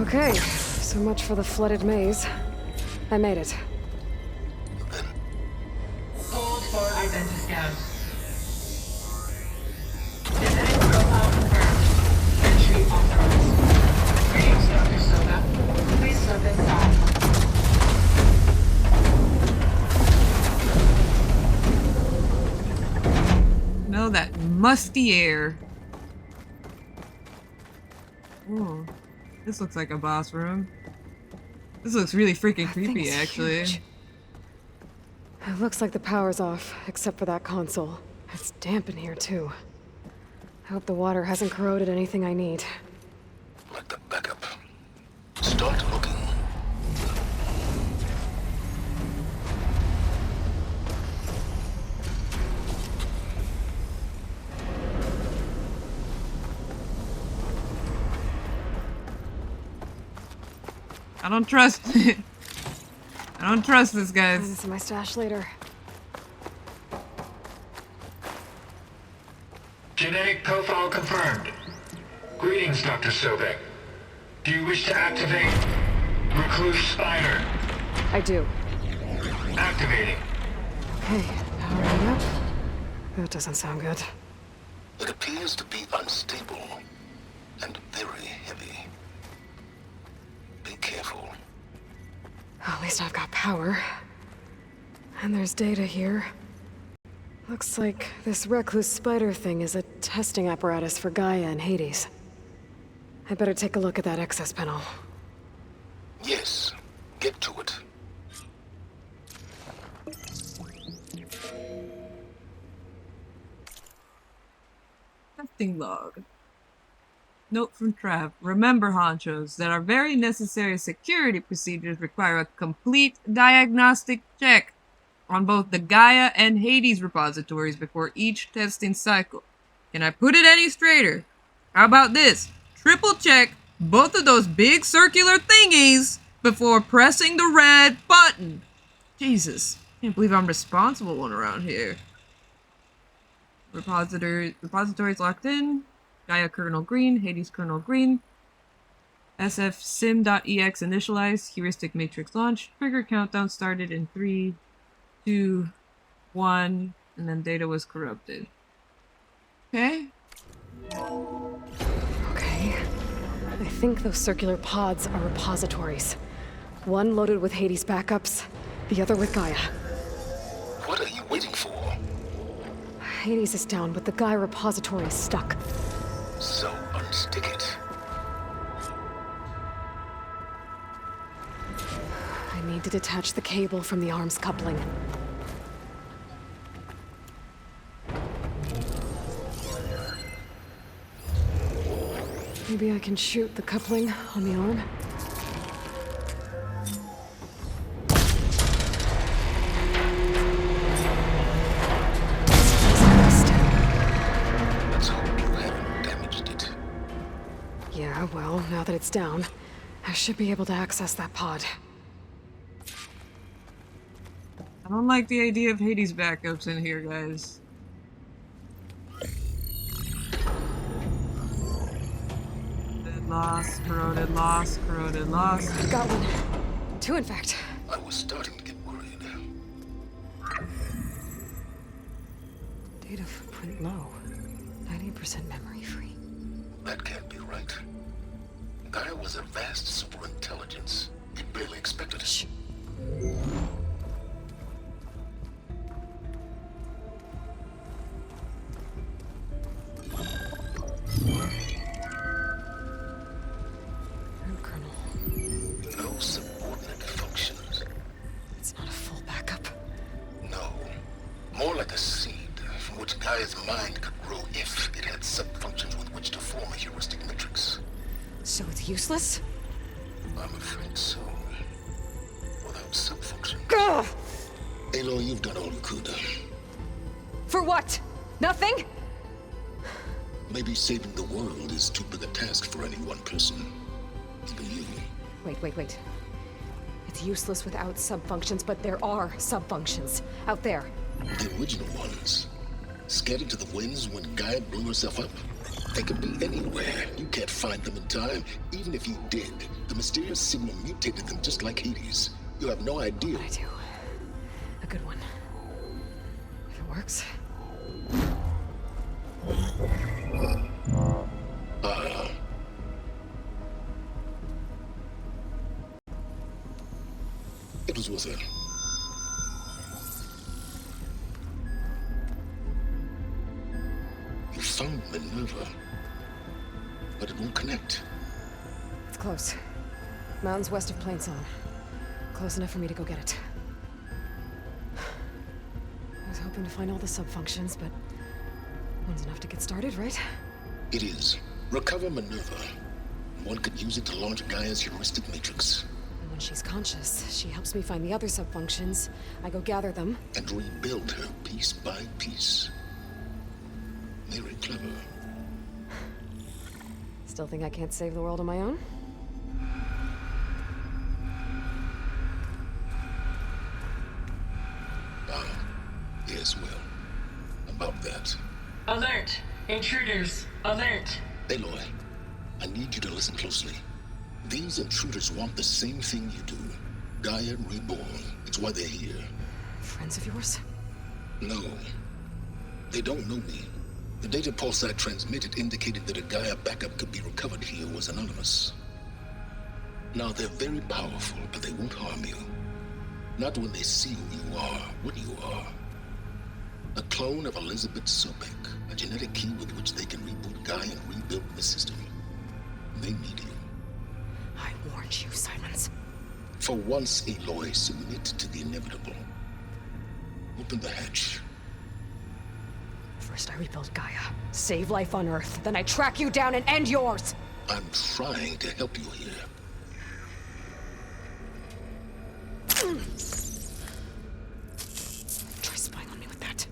Okay, so much for the flooded maze. I made it. Hold for identiscan. Genetic profile confirmed. Entry authorized. Greetings, Dr. Soda. Please step inside. Smell that musty air. Ooh. This looks like a boss room. This looks really freaking That creepy, thing's actually. huge. It looks like the power's off, except for that console. It's damp in here, too. I hope the water hasn't corroded anything I need. Like the backup. Start looking. I don't trust it. I don't trust this, Find guys. this in my stash later. Genetic profile confirmed. Greetings, Dr. Sobek. Do you wish to activate Recluse Spider? I do. Activating. Okay, powering up. That doesn't sound good. It appears to be unstable and very heavy. Be careful. At least I've got power. And there's data here. Looks like this recluse spider thing is a testing apparatus for Gaia and Hades. I better take a look at that access panel. Yes, get to it. Testing log. Note from Trav. Remember, honchos, that our very necessary security procedures require a complete diagnostic check on both the Gaia and Hades repositories before each testing cycle. Can I put it any straighter? How about this? Triple check both of those big circular thingies before pressing the red button. Jesus, can't believe I'm responsible one around here. Repositories locked in. Gaia kernel green, Hades kernel green. sfsim.ex initialized, heuristic matrix launched, trigger countdown started in 3, 2, 1, and then data was corrupted. Okay. Okay. I think those circular pods are repositories. One loaded with Hades backups, the other with Gaia. What are you waiting for? Hades is down, but the Gaia repository is stuck. So unstick it. I need to detach the cable from the arms coupling. Maybe I can shoot the coupling on the arm? Let's hope you haven't damaged it. Yeah, well, now that it's down, I should be able to access that pod. I don't like the idea of Hades backups in here, guys. Corroded, lost. Got one. Two, in fact. I was starting to get worried. Data footprint low. 90% memory free. That can't be right. Gaia was a vast superintelligence. We barely expected it. Shh. No subordinate functions. It's not a full backup. No. More like a seed from which Gaia's mind could grow if it had sub-functions with which to form a heuristic matrix. So it's useless? I'm afraid so. Without sub-function. Ugh! Aloy, you've done all you could. For what? Nothing? Maybe saving the world is too big a task for any one person. Even you. Wait. It's useless without sub-functions, but there are sub-functions out there. The original ones. Scattered to the winds when Gaia blew herself up. They could be anywhere. You can't find them in time. Even if you did, the mysterious signal mutated them just like Hades. You have no idea. But I do. A good one. If it works. It was worth it. You found Minerva, but it won't connect. It's close. Mountains west of Plainson. Close enough for me to go get it. I was hoping to find all the sub-functions, but one's enough to get started, right? It is. Recover Minerva. One could use it to launch Gaia's heuristic matrix. And when she's conscious, she helps me find the other sub-functions. I go gather them. And rebuild her piece by piece. Very clever. Still think I can't save the world on my own? Yes, well, about that. Alert! Intruders! Alert! Aloy, I need you to listen closely. These intruders want the same thing you do. Gaia reborn. It's why they're here. Friends of yours? No. They don't know me. The data pulse I transmitted indicated that a Gaia backup could be recovered here was anonymous. Now, they're very powerful, but they won't harm you. Not when they see who you are, what you are. A clone of Elizabeth Sobek, a genetic key with which they can reboot Gaia and rebuild the system. They need you. I warned you, Simons. For once, Aloy, submit to the inevitable. Open the hatch. First I rebuild Gaia, save life on Earth, then I track you down and end yours! I'm trying to help you here. Try spying on me with that.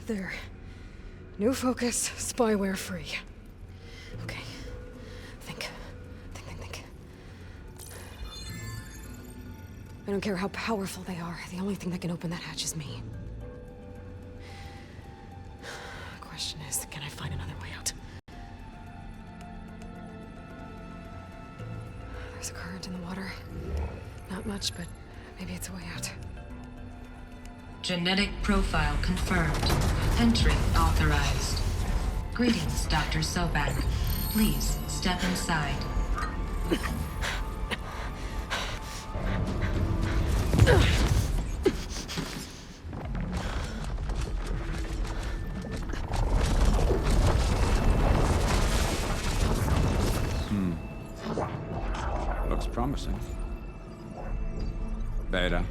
There. New focus, spyware free. Okay. Think. I don't care how powerful they are. The only thing that can open that hatch is me. Question is, can I find another way out? There's a current in the water. Not much, but maybe it's a way out. Genetic profile confirmed. Entry authorized. Greetings, Dr. Sobak. Please step inside. Looks promising. Beta.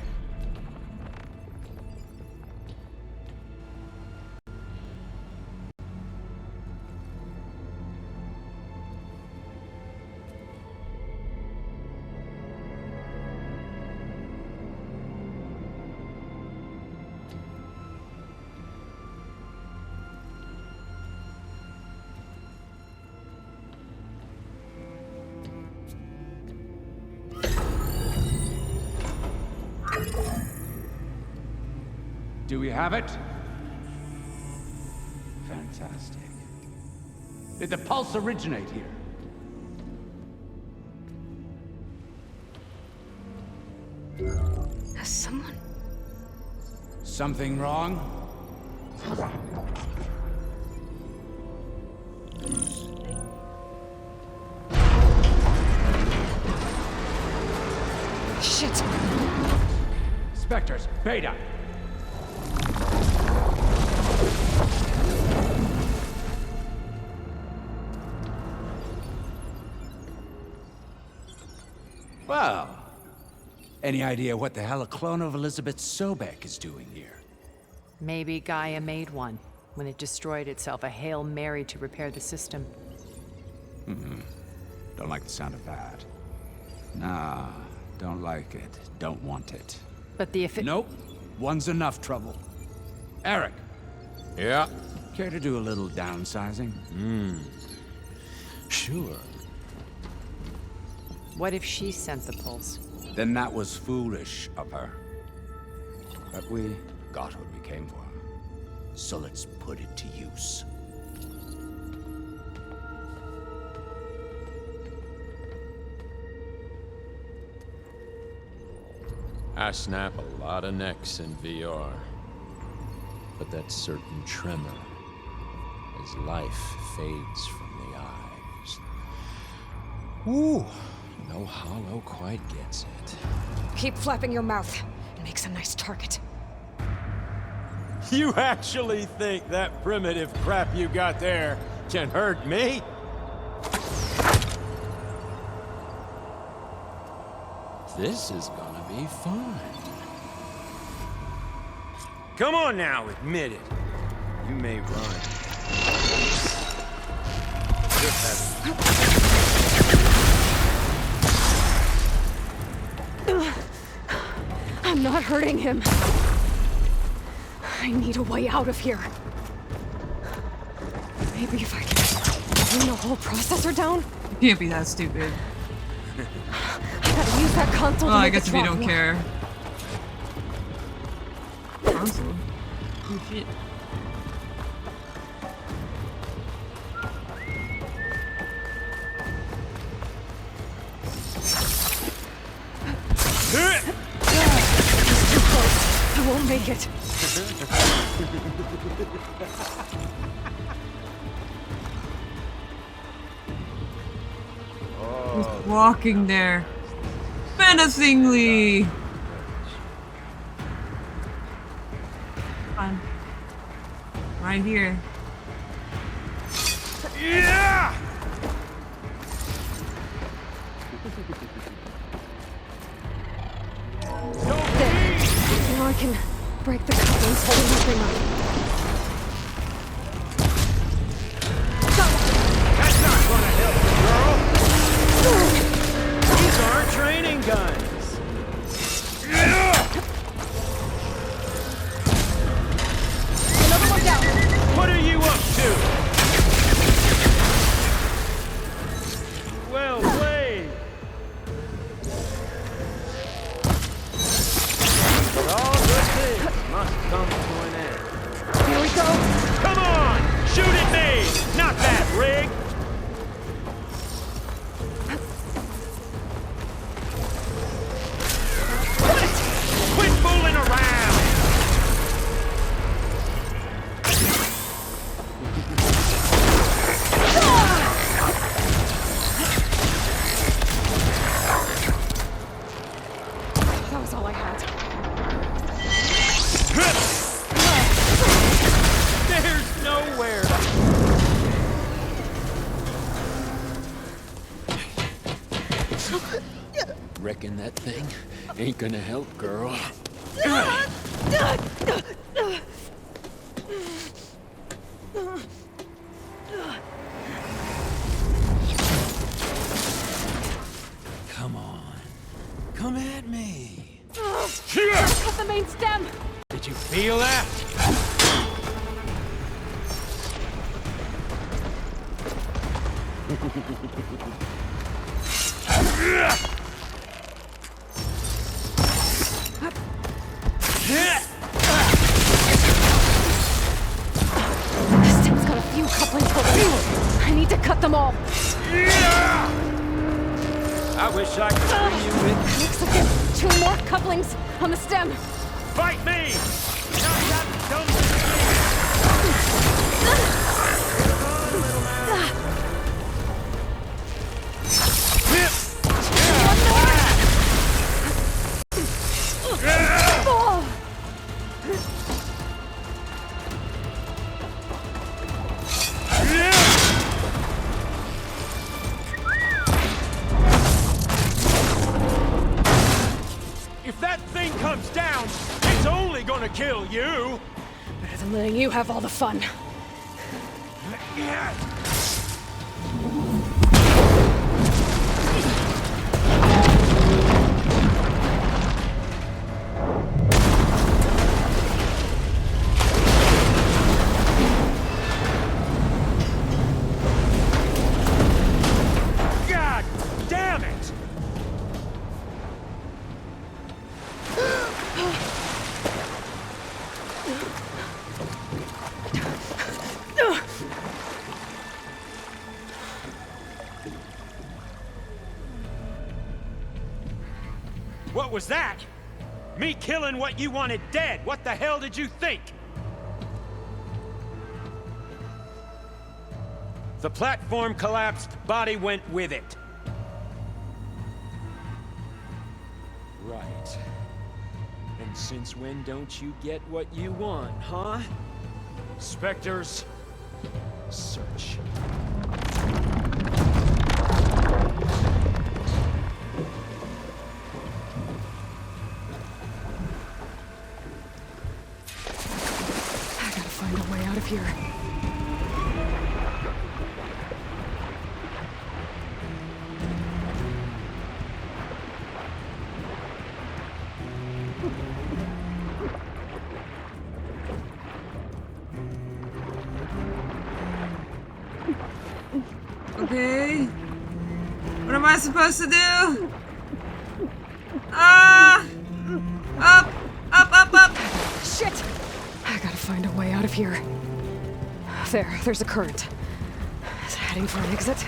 Do we have it? Fantastic. Did the pulse originate here? Has someone... Something wrong? Shit! Spectres, Beta! Well, any idea what the hell a clone of Elizabeth Sobek is doing here? Maybe Gaia made one when it destroyed itself, a Hail Mary to repair the system. Don't like the sound of that. Nah, don't like it. Don't want it. But the Nope. One's enough trouble. Eric. Yeah? Care to do a little downsizing? Sure. What if she sent the pulse? Then that was foolish of her. But we got what we came for. So let's put it to use. I snap a lot of necks in VR. But that certain tremor as life fades from the eyes. Ooh, no hollow quite gets it. Keep flapping your mouth. It makes a nice target. You actually think that primitive crap you got there can hurt me? This is gonna be fun. Come on now, admit it. You may run. I'm not hurting him. I need a way out of here. Maybe if I can bring the whole processor down? You can't be that stupid. I gotta use that console to I make guess it if you drop don't more. care. Console? Oh shit. It's too close. I won't make it. He's walking there. Menacingly! Fine. Right here. Yeah! There. Now I can break the couplings holding the thing up. That's not gonna help you, girl! These aren't training guns! Another one down! What are you up to? Well played! But all good things must come to an end. Here we go! Come on! Shoot at me! Not that rig! Quit fooling around! That was all I had. There's nowhere Reckon that thing ain't gonna help, girl. Come on. Come at me. Cut the main stem! Did you feel that? This stem's got a few couplings holding. I need to cut them all. I wish I could bring you with. Looks like there's 2 more couplings on the stem. Fight me! If that thing comes down, it's only gonna kill you! Better than letting you have all the fun. God damn it! What was that? Me killing what you wanted dead. What the hell did you think? The platform collapsed, body went with it. Right. And since when don't you get what you want, huh? Spectres, Search. find a way out of here. Okay. What am I supposed to do? Ah! Up! Up, up, up! Shit! I gotta find a way out of here. There's a current. Is it heading for an exit?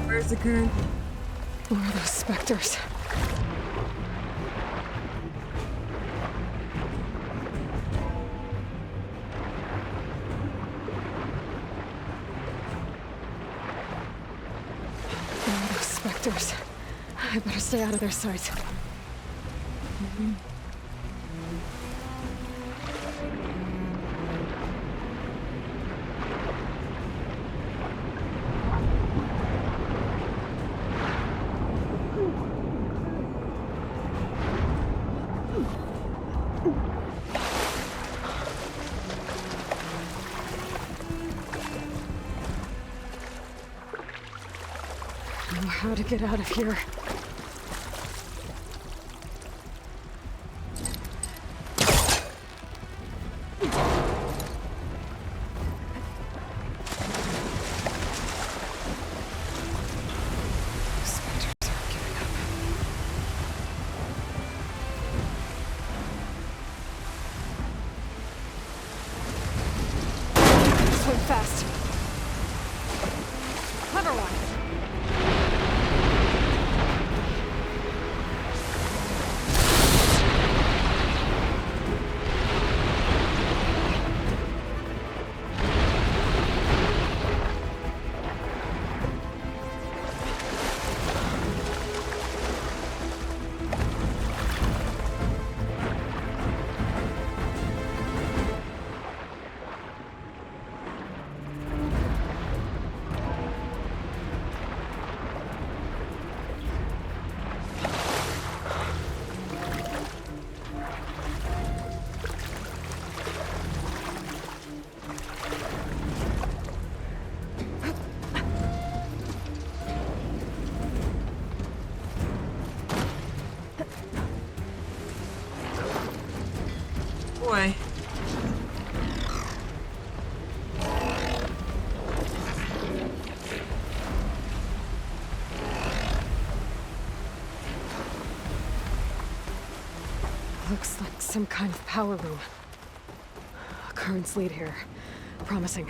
Where's the current? Who are those specters? Who are those specters? I better stay out of their sight. Know how to get out of here. Swim fast. Clever one. Boy. Looks like some kind of power room. Currents lead here. Promising.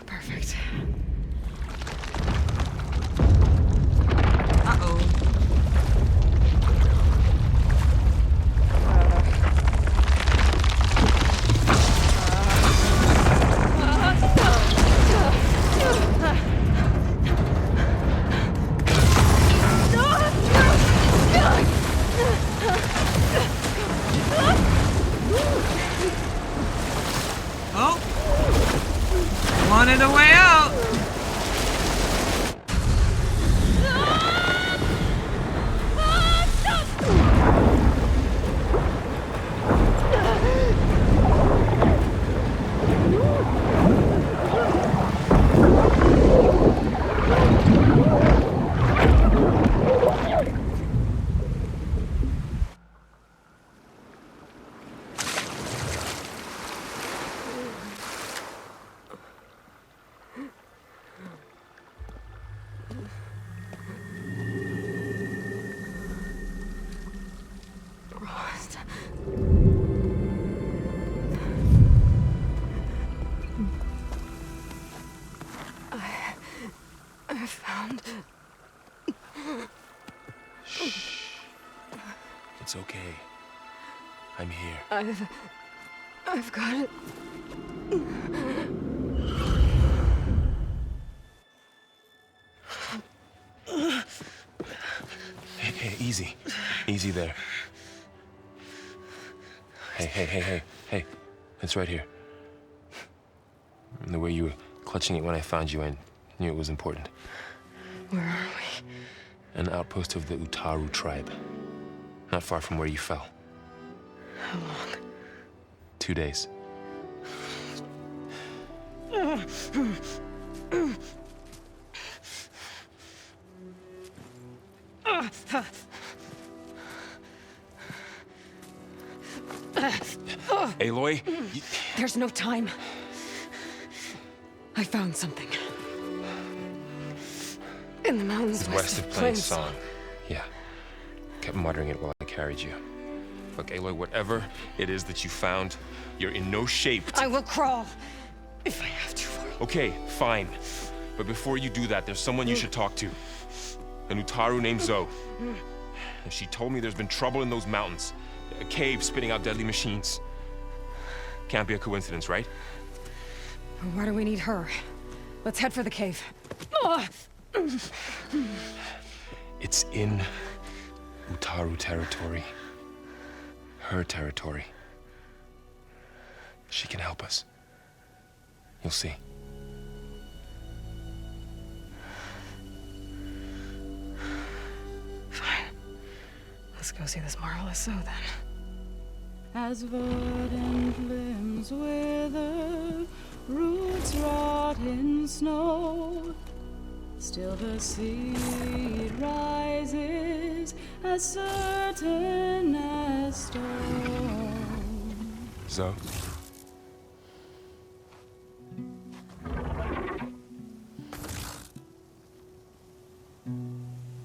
Perfect. Uh-oh. Oh! Wanted a way out! It's okay. I'm here. I've got it. Hey, easy. Easy there. Hey. It's right here. The way you were clutching it when I found you, I knew it was important. Where are we? An outpost of the Utaru tribe. Not far from where you fell. How long? 2 days. Aloy? There's no time. I found something. In the mountains west of Plain Song. Yeah. Kept muttering it while I carried you. Look, Aloy, whatever it is that you found, you're in no shape I will crawl if I have to. Okay, fine. But before you do that, there's someone you should talk to. An Utaru named Zoe. And she told me there's been trouble in those mountains. A cave spitting out deadly machines. Can't be a coincidence, right? Why do we need her? Let's head for the cave. It's in Utaru territory. Her territory. She can help us. You'll see. Fine. Let's go see this marvelous Zoe then. As verdant limbs wither, roots rot in snow, still the seed rises as certain as stone. Zoe?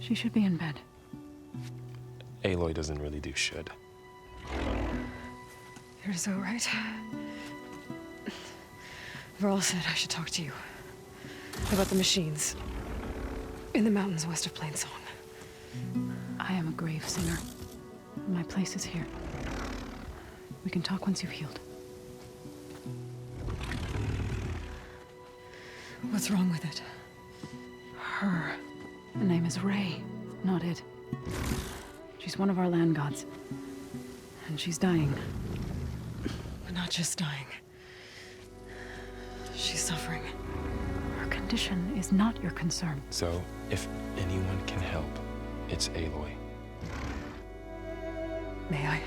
She should be in bed. Aloy doesn't really do should. You're so right. Varl said I should talk to you about the machines in the mountains west of Plain Song. I am a grave singer. My place is here. We can talk once you've healed. What's wrong with it? Her. The name is Ray, not it. She's one of our land gods. And she's dying. But not just dying. She's suffering. Her condition is not your concern. So, if anyone can help, it's Aloy. May I?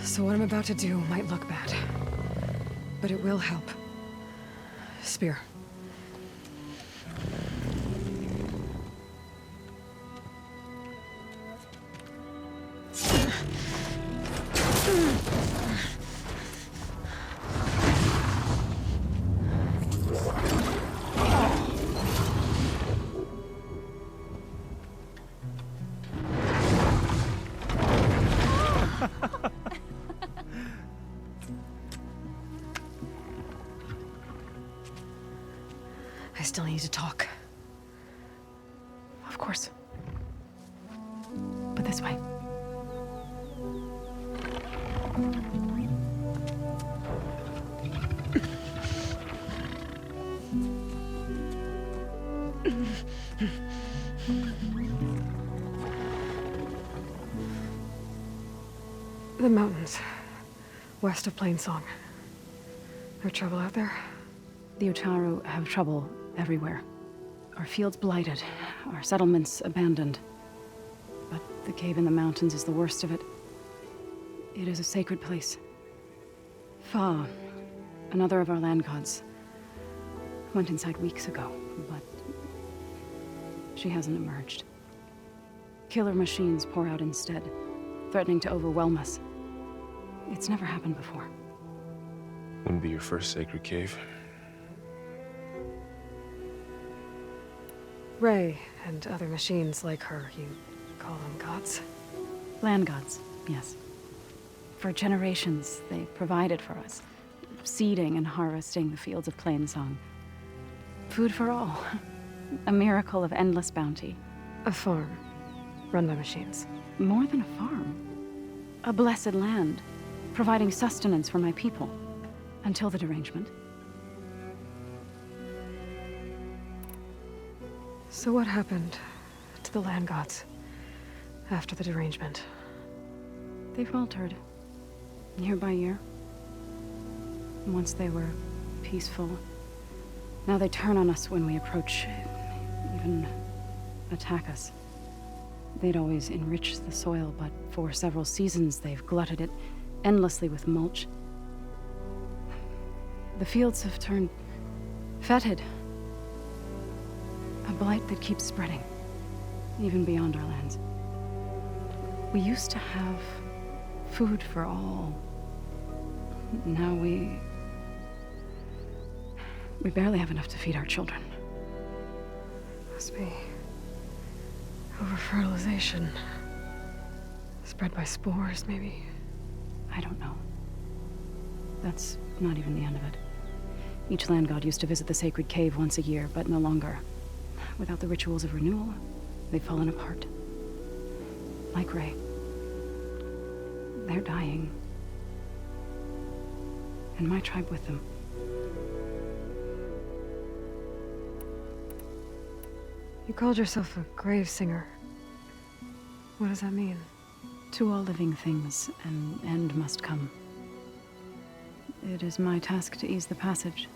So what I'm about to do might look bad, but it will help. Spear. I still need to talk. Of course. But this way. The mountains, west of Plain Song. There trouble out there? The Utaru have trouble everywhere. Our fields blighted, our settlements abandoned. But the cave in the mountains is the worst of it. It is a sacred place. Fa, another of our land gods, went inside weeks ago, but she hasn't emerged. Killer machines pour out instead, threatening to overwhelm us. It's never happened before. Wouldn't be your first sacred cave. Ray and other machines like her, you call them gods? Land gods, yes. For generations, they provided for us, seeding and harvesting the fields of Plainsong. Food for all. A miracle of endless bounty. A farm, run by machines. More than a farm. A blessed land, providing sustenance for my people. Until the derangement. So what happened to the land gods after the derangement? They faltered, year by year. Once they were peaceful. Now they turn on us when we approach, even attack us. They'd always enriched the soil, but for several seasons they've glutted it endlessly with mulch. The fields have turned fetid. A blight that keeps spreading, even beyond our lands. We used to have food for all. Now we barely have enough to feed our children. Must be over-fertilization. Spread by spores, maybe? I don't know. That's not even the end of it. Each land god used to visit the sacred cave once a year, but no longer. Without the rituals of renewal, they've fallen apart. Like Ray. They're dying. And my tribe with them. You called yourself a grave singer. What does that mean? To all living things, an end must come. It is my task to ease the passage.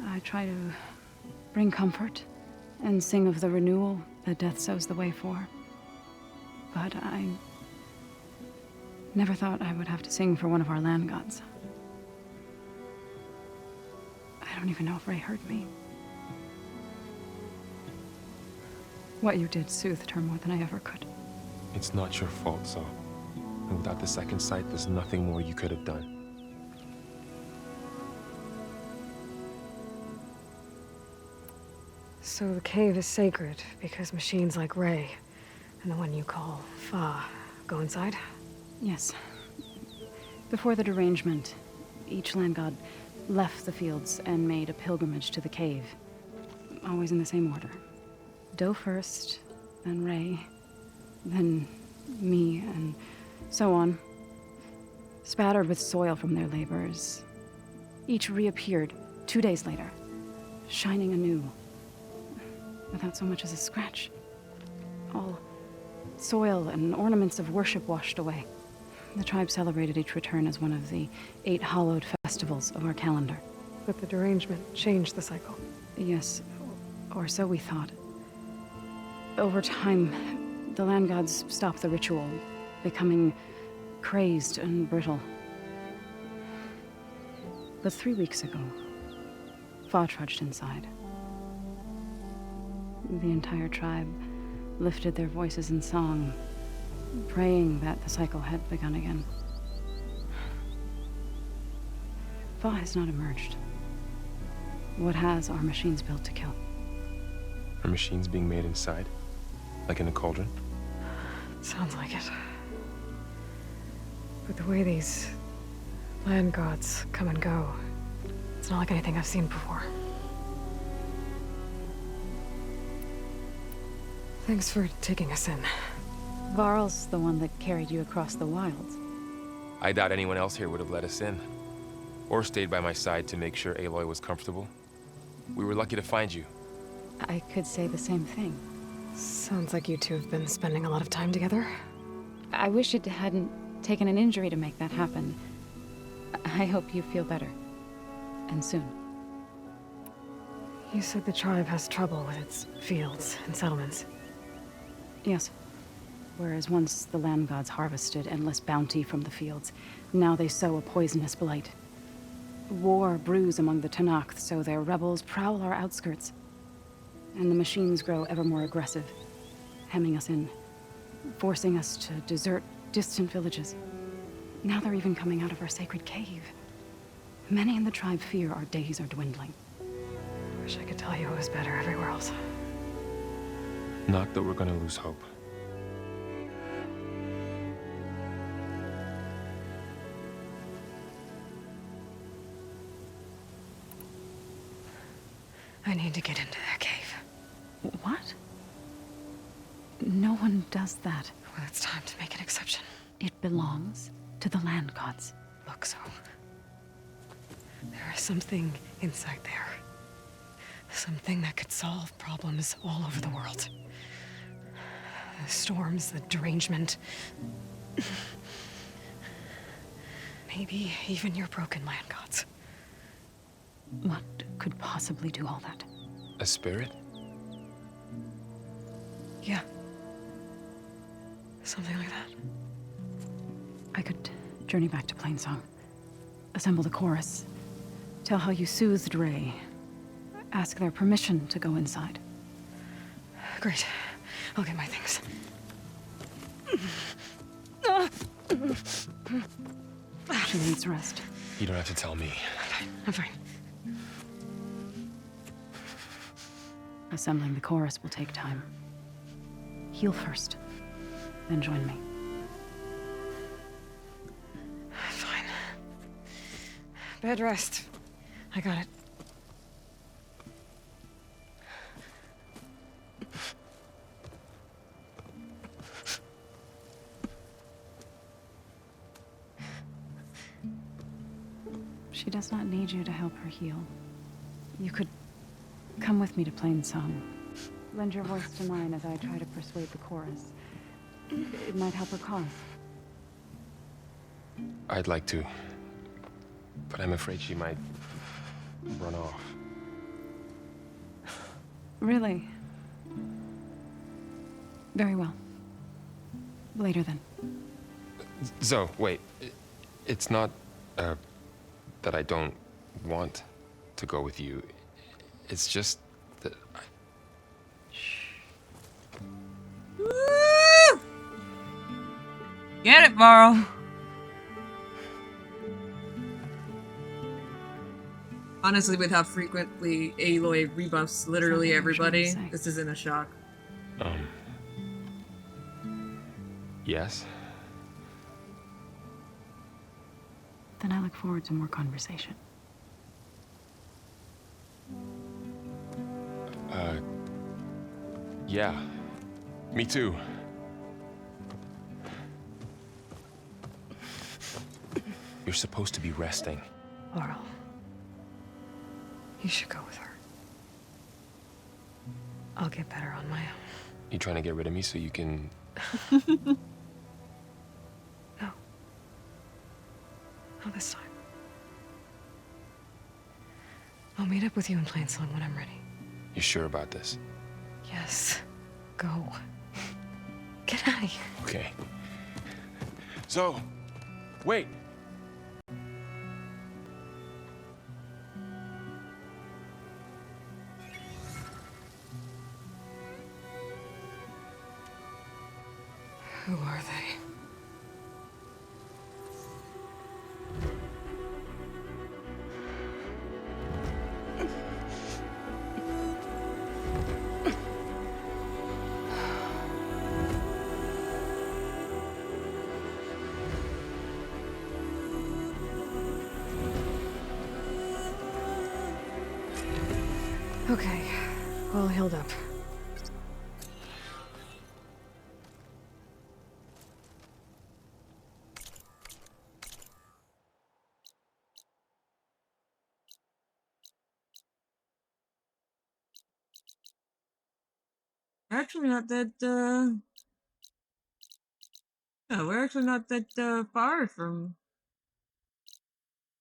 I try to bring comfort and sing of the renewal that death sows the way for. But I never thought I would have to sing for one of our land gods. I don't even know if Ray heard me. What you did soothed her more than I ever could. It's not your fault, Saul. And without the second sight, there's nothing more you could have done. So the cave is sacred because machines like Ray and the one you call Fa go inside? Yes. Before the derangement, each land god left the fields and made a pilgrimage to the cave. Always in the same order. Doe first, then Ray, then me, and so on. Spattered with soil from their labors. Each reappeared 2 days later, shining anew. Without so much as a scratch. All soil and ornaments of worship washed away. The tribe celebrated each return as one of the 8 hallowed festivals of our calendar. But the derangement changed the cycle. Yes, or so we thought. Over time, the land gods stopped the ritual, becoming crazed and brittle. But 3 weeks ago, Fa trudged inside. The entire tribe lifted their voices in song, praying that the cycle had begun again. Fa has not emerged. What has are machines built to kill? Are machines being made inside? Like in a cauldron? Sounds like it. But the way these land gods come and go, it's not like anything I've seen before. Thanks for taking us in. Varl's the one that carried you across the wilds. I doubt anyone else here would have let us in. Or stayed by my side to make sure Aloy was comfortable. We were lucky to find you. I could say the same thing. Sounds like you two have been spending a lot of time together. I wish it hadn't taken an injury to make that happen. I hope you feel better. And soon. You said the tribe has trouble with its fields and settlements. Yes. Whereas once the land gods harvested endless bounty from the fields, now they sow a poisonous blight. War brews among the Tenakth, so their rebels prowl our outskirts. And the machines grow ever more aggressive, hemming us in, forcing us to desert distant villages. Now they're even coming out of our sacred cave. Many in the tribe fear our days are dwindling. Wish I could tell you it was better everywhere else. Not that we're gonna lose hope. I need to get into that cave. What? No one does that. Well, it's time to make an exception. It belongs to the land gods. Look, so there is something inside there. Something that could solve problems all over the world. The storms, the derangement. Maybe even your broken land gods. What could possibly do all that? A spirit? Yeah. Something like that. I could journey back to Plainsong, assemble the chorus, tell how you soothed Ray, ask their permission to go inside. Great. I'll get my things. She needs rest. You don't have to tell me. I'm fine. Assembling the chorus will take time. Heal first, then join me. Fine. Bed rest. I got it. She does not need you to help her heal. You could come with me to Plainsong. Lend your voice to mine as I try to persuade the chorus. It might help her cause. I'd like to, but I'm afraid she might run off. Really? Very well. Later then. Zoe, wait. It's not, that I don't want to go with you. It's just that I... Woo! Get it, Varl. Honestly, with how frequently Aloy rebuffs literally everybody, this isn't a shock. Yes? Then I look forward to more conversation. Yeah. Me too. You're supposed to be resting. Laurel, you should go with her. I'll get better on my own. You trying to get rid of me so you can... No. Not this time. I'll meet up with you in Plainsong when I'm ready. You sure about this? Yes. Go. Get out of here. Okay. Zoe, wait. Who are they? Okay, all healed up. Actually not that, yeah, we're actually not that, far from...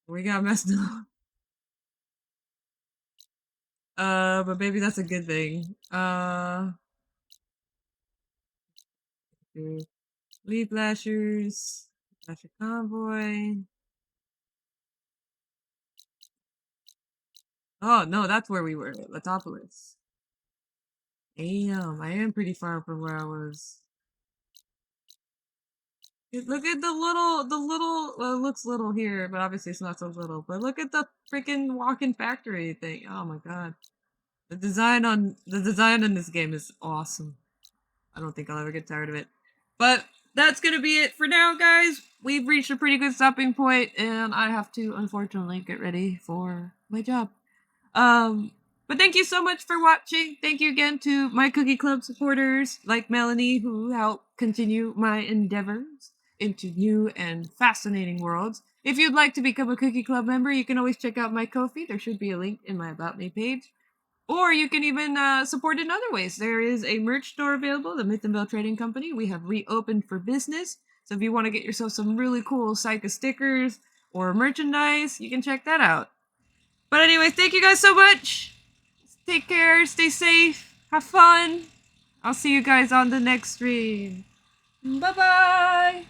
We got messed up. But maybe that's a good thing. Lead Blashers, Blasher Convoy. Oh, no, that's where we were, Letopolis. Damn, I am pretty far from where I was. Look at the little, well, it looks little here, but obviously it's not so little. But look at the freaking walk-in factory thing. Oh my god. The design on this game is awesome. I don't think I'll ever get tired of it. But that's gonna be it for now, guys. We've reached a pretty good stopping point, and I have to, unfortunately, get ready for my job. But thank you so much for watching. Thank you again to my Cookie Club supporters, like Melanie, who help continue my endeavors into new and fascinating worlds. If you'd like to become a Cookie Club member, you can always check out my Ko-fi. There should be a link in my About Me page. Or you can even support in other ways. There is a merch store available, the Myth and Bell Trading Company. We have reopened for business. So if you want to get yourself some really cool Psycha stickers or merchandise, you can check that out. But anyway, thank you guys so much. Take care, stay safe, have fun. I'll see you guys on the next stream. Bye-bye!